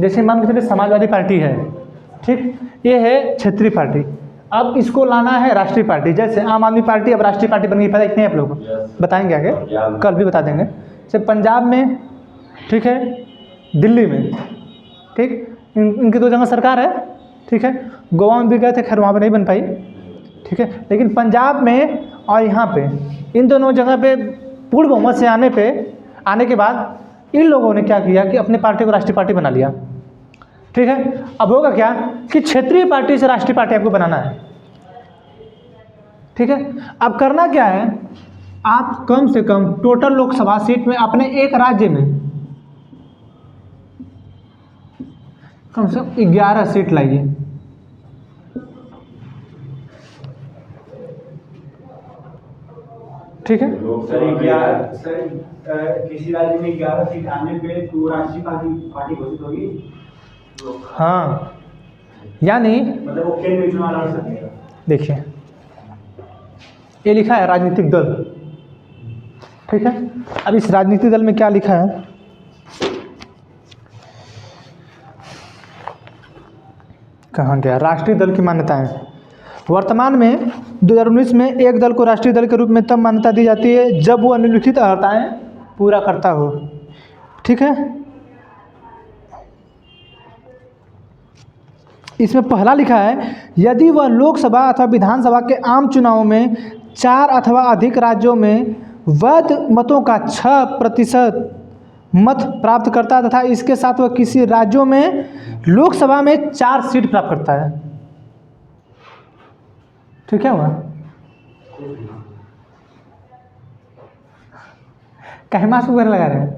जैसे मान के चलिए समाजवादी पार्टी है, ठीक, ये है क्षेत्रीय पार्टी। अब इसको लाना है राष्ट्रीय पार्टी, जैसे आम आदमी पार्टी अब राष्ट्रीय पार्टी बन गई, पता इतने आप लोगों को बताएंगे आगे, कल भी बता देंगे। जैसे पंजाब में, ठीक है, दिल्ली में, ठीक, इनकी 2 जगह सरकार है, ठीक है। गोवा में भी गए थे, खैर वहाँ पर नहीं बन पाई, ठीक है। लेकिन पंजाब में और यहाँ पे, इन दोनों जगह पे पूर्ण बहुमत से आने के बाद इन लोगों ने क्या किया कि अपने पार्टी को राष्ट्रीय पार्टी बना लिया, ठीक है। अब होगा क्या कि क्षेत्रीय पार्टी से राष्ट्रीय पार्टी आपको बनाना है, ठीक है। अब करना क्या है, आप कम से कम टोटल लोकसभा सीट में अपने एक राज्य में कम से कम 11 सीट लाइए, ठीक है। सर किसी राज्य में 11 सीट आने पे तो राष्ट्रीय पार्टी घोषित होगी, हाँ, यानी मतलब वो केंद्र में चुनाव लड़ सकेगा। देखिए ये लिखा है राजनीतिक दल, ठीक है। अब इस राजनीतिक दल में क्या लिखा है, कहाँ गया, राष्ट्रीय दल की मान्यताएं। वर्तमान में 2019 में एक दल को राष्ट्रीय दल के रूप में तब मान्यता दी जाती है जब वो निम्नलिखित अर्हताएं पूरा करता हो, ठीक है। इसमें पहला लिखा है, यदि वह लोकसभा अथवा विधानसभा के आम चुनावों में 4 अथवा अधिक राज्यों में वैध मतों का 6% मत प्राप्त करता है तथा इसके साथ वह किसी राज्यों में लोकसभा में 4 सीट प्राप्त करता है, तो क्या हुआ? कहीं मास्क वगैरह लगा रहे हैं?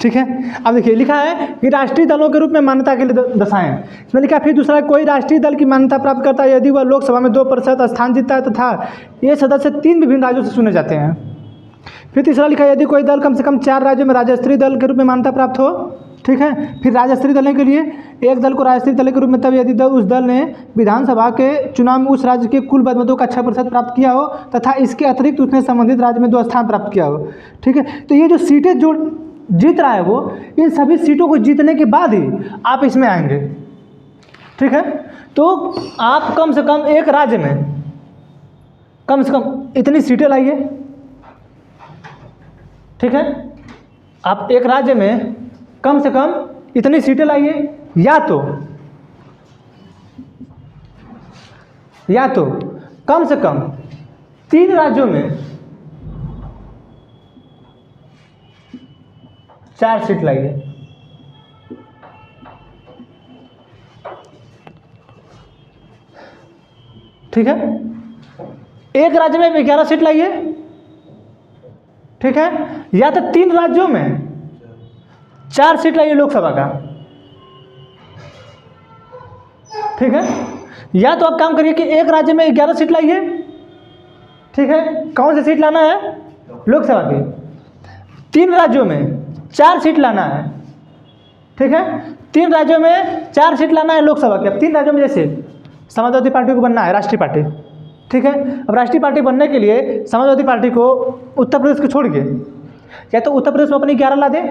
ठीक है, अब देखिए लिखा है कि राष्ट्रीय दलों के रूप में मान्यता के लिए दर्शाएं। इसमें लिखा है फिर दूसरा, कोई राष्ट्रीय दल की मान्यता प्राप्त करता है यदि वह लोकसभा में 2% स्थान जीतता है तथा ये सदस्य 3 विभिन्न राज्यों से चुने जाते हैं। फिर तीसरा लिखा है यदि कोई दल कम से कम 4 राज्यों में राज्य स्तरीय दल के रूप में मान्यता प्राप्त हो। ठीक है, फिर राज्य स्तरीय दल के लिए एक दल को राज्य स्तरीय दल के रूप में तब यदि उस दल ने विधानसभा के चुनाव में उस राज्य के कुल मतों का 6% प्राप्त किया हो तथा इसके अतिरिक्त उसने संबंधित राज्य में 2 स्थान प्राप्त किया हो। ठीक है, तो ये जो सीटें जो जीत रहा है वो इन सभी सीटों को जीतने के बाद ही आप इसमें आएंगे। ठीक है, तो आप कम से कम एक राज्य में कम से कम इतनी सीटें लाइए। ठीक है, आप एक राज्य में कम से कम इतनी सीटें लाइए, या तो कम से कम 3 राज्यों में 4 सीट लाइए। ठीक है, एक राज्य में 11 सीट लाइए। ठीक है, या तो 3 राज्यों में 4 सीट लाइए लोकसभा का। ठीक है, या तो आप काम करिए कि एक राज्य में 11 सीट लाइए। ठीक है, कौन सी सीट लाना है? लोकसभा की। 3 राज्यों में 4 सीट लाना है। ठीक है, 3 राज्यों में 4 सीट लाना है लोकसभा की। अब 3 राज्यों में जैसे समाजवादी पार्टी को बनना है राष्ट्रीय पार्टी। ठीक है, अब राष्ट्रीय पार्टी बनने के लिए समाजवादी पार्टी को उत्तर प्रदेश को छोड़ के या तो उत्तर प्रदेश में अपनी 11 ला दे।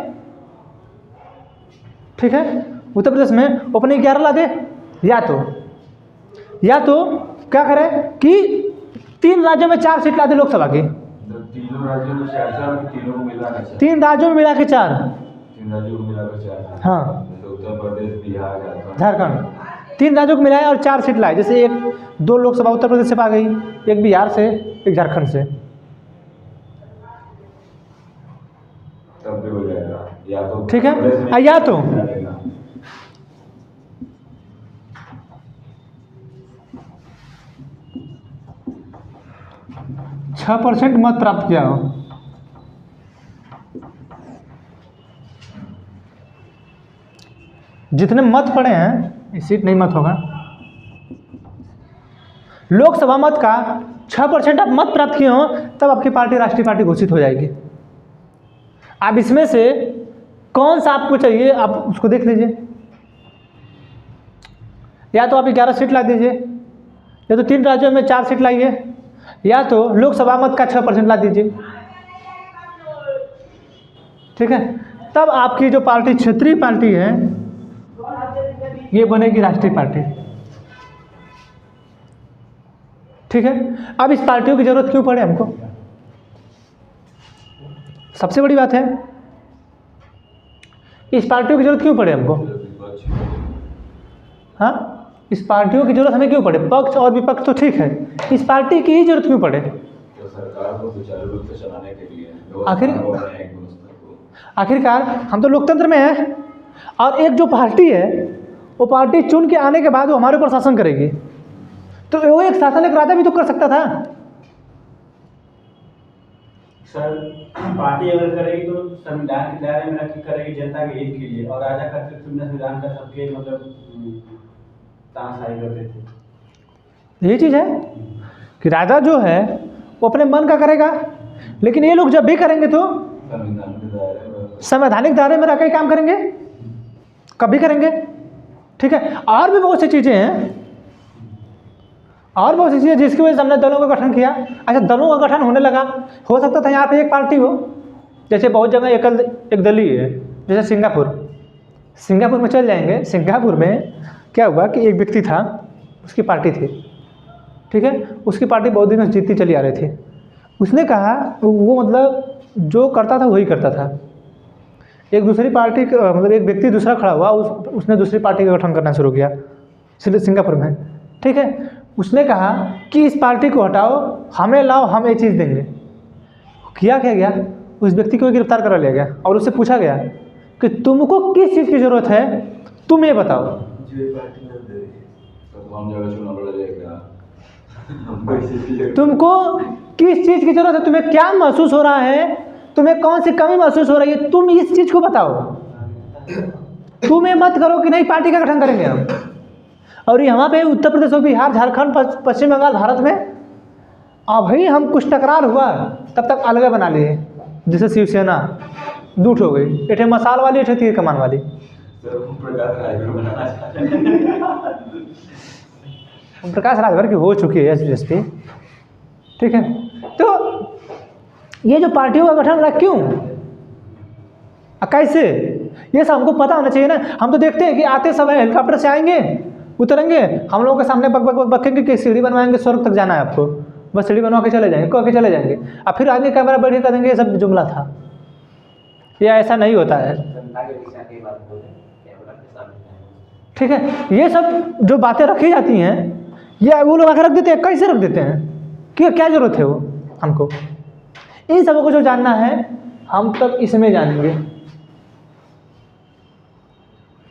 ठीक है, उत्तर प्रदेश में अपनी 11 ला दे, या तो क्या करे कि 3 राज्यों में 4 सीट ला दे लोकसभा की। तीनों राज्यों में 4 तीनों को मिला के 3 राज्यों में मिला के 4। 3 राज्यों को मिला के 4। हाँ, जैसे उत्तर प्रदेश, बिहार, झारखंड 3 राज्यों को मिलाए और 4 सीट लाए। जैसे 2 लोकसभा उत्तर प्रदेश से आ गई, एक बिहार से, एक झारखंड से। तब भी हो जाएगा। या तो ठीक है, या तो 6% मत प्राप्त किया हो। जितने मत पड़े हैं सीट नहीं मत होगा। लोकसभा मत का 6% आप मत प्राप्त किए हो तब आपकी पार्टी राष्ट्रीय पार्टी घोषित हो जाएगी। आप इसमें से कौन सा आपको चाहिए आप उसको देख लीजिए। या तो आप 11 सीट ला दीजिए, या तो 3 राज्यों में 4 सीट लाइए, या तो लोकसभा मत का 6% ला दीजिए। ठीक है, तब आपकी जो पार्टी क्षेत्रीय पार्टी है ये बनेगी राष्ट्रीय पार्टी। ठीक है, अब इस पार्टियों की जरूरत क्यों पड़े हमको? सबसे बड़ी बात है इस पार्टियों की जरूरत क्यों पड़े हमको? हाँ, इस पार्टियों की जरूरत हमें क्यों पड़े? पक्ष और विपक्ष तो ठीक है, इस पार्टी की ही जरूरत क्यों पड़े? तो सरकार को सुचारू रूप से चलाने के लिए आखिरकार हम तो लोकतंत्र में हैं और एक जो पार्टी है वो पार्टी चुन के आने के बाद वो हमारे ऊपर शासन करेगी, तो वो एक शासन एक राजा भी तो कर सकता था। सर, पार्टी अगर करेगी तो संविधान के दायरे में रखी करेगी जनता के हित के लिए, और राजा करते संविधान का सबके मतलब तानाशाही करते थे। यही चीज़ है कि राजा जो है वो अपने मन का करेगा, लेकिन ये लोग जब भी करेंगे तो संवैधानिक दायरे में रह के काम करेंगे, कभी करेंगे। ठीक है, और भी बहुत सी चीज़ें हैं, और बहुत सी चीज़ें जिसकी वजह से हमने दलों का गठन किया। अच्छा, दलों का गठन होने लगा, हो सकता था यहाँ पे एक पार्टी हो, जैसे बहुत जगह एक दलीय है, जैसे सिंगापुर में चल जाएंगे। सिंगापुर में क्या हुआ कि एक व्यक्ति था, उसकी पार्टी थी। ठीक है, उसकी पार्टी बहुत दिनों से जीतती चली आ रही थी। उसने कहा वो मतलब जो करता था वही करता था। एक दूसरी पार्टी मतलब एक व्यक्ति दूसरा खड़ा हुआ, उसने दूसरी पार्टी का गठन करना शुरू किया सिंगापुर में। ठीक है, उसने कहा कि इस पार्टी को हटाओ, हमें लाओ, हम ये चीज़ देंगे। किया क्या गया, उस व्यक्ति को गिरफ्तार करा लिया गया और उससे पूछा गया कि तुमको किस चीज़ की ज़रूरत है, तुम ये बताओ। जो ये पार्टी ना दे तो हम जगह चुनाव लड़ जाएगा, हमको इस चीज़ की जरूरत तुमको किस चीज़ की ज़रूरत है, तुम्हें क्या महसूस हो रहा है, तुम्हें कौन सी कमी महसूस हो रही है, तुम इस चीज़ को बताओ। तुम ये मत करो कि नहीं पार्टी का गठन करेंगे हम। और यहाँ पे उत्तर प्रदेश और बिहार, झारखंड, पश्चिम बंगाल, भारत में अभी हम कुछ टकरार हुआ तब तक अलग बना लिए, जैसे शिवसेना दूठ हो गई, एठे मसाल वाली, एठे तीर कमान वाली। सर ओम प्रकाश राजभर बनाना चाहते हैं। ओम प्रकाश राजभर की हो चुकी है एसपी, ठीक है। तो ये जो पार्टियों का गठन हो रहा है क्यों, कैसे, ये सब हमको पता होना चाहिए ना। हम तो देखते हैं कि आते समय हेलीकॉप्टर से आएंगे, उतरेंगे, हम लोगों के सामने बक बक बक बकेंगे कि सीढ़ी बनवाएंगे, स्वर्ग तक जाना है आपको, बस सीढ़ी बनवा के चले जाएंगे, कह के चले जाएंगे, और फिर आगे कैमरा बैठ के कर देंगे ये सब जुमला था। ये ऐसा नहीं होता है, जनता के बीच आके बात बोले, कैमरा के सामने। ठीक है। ये सब जो बातें रखी जाती हैं, ये वो लोग आकर रख देते हैं, कैसे रख देते हैं, कि क्या जरूरत है वो हमको, इन सबों को जो जानना है हम तब इसमें जानेंगे,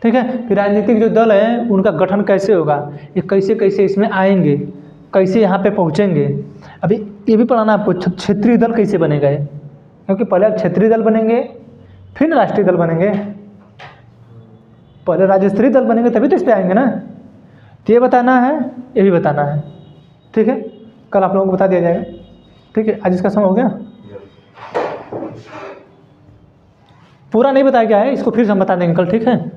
ठीक है। कि राजनीतिक जो दल है उनका गठन कैसे होगा, ये कैसे कैसे इसमें आएंगे, कैसे यहाँ पे पहुँचेंगे। अभी ये भी पढ़ाना आपको, क्षेत्रीय दल कैसे बनेगा ये, क्योंकि पहले क्षेत्रीय दल बनेंगे, फिर राष्ट्रीय दल बनेंगे, पहले राज्य स्तरीय दल बनेंगे, तभी तो इस पर आएंगे ना। तो ये बताना है, ये भी बताना है, ठीक है। कल आप लोगों को बता दिया जाएगा, ठीक है। आज इसका समय हो गया, पूरा नहीं बताया गया है, इसको फिर से हम बता देंगे कल, ठीक है।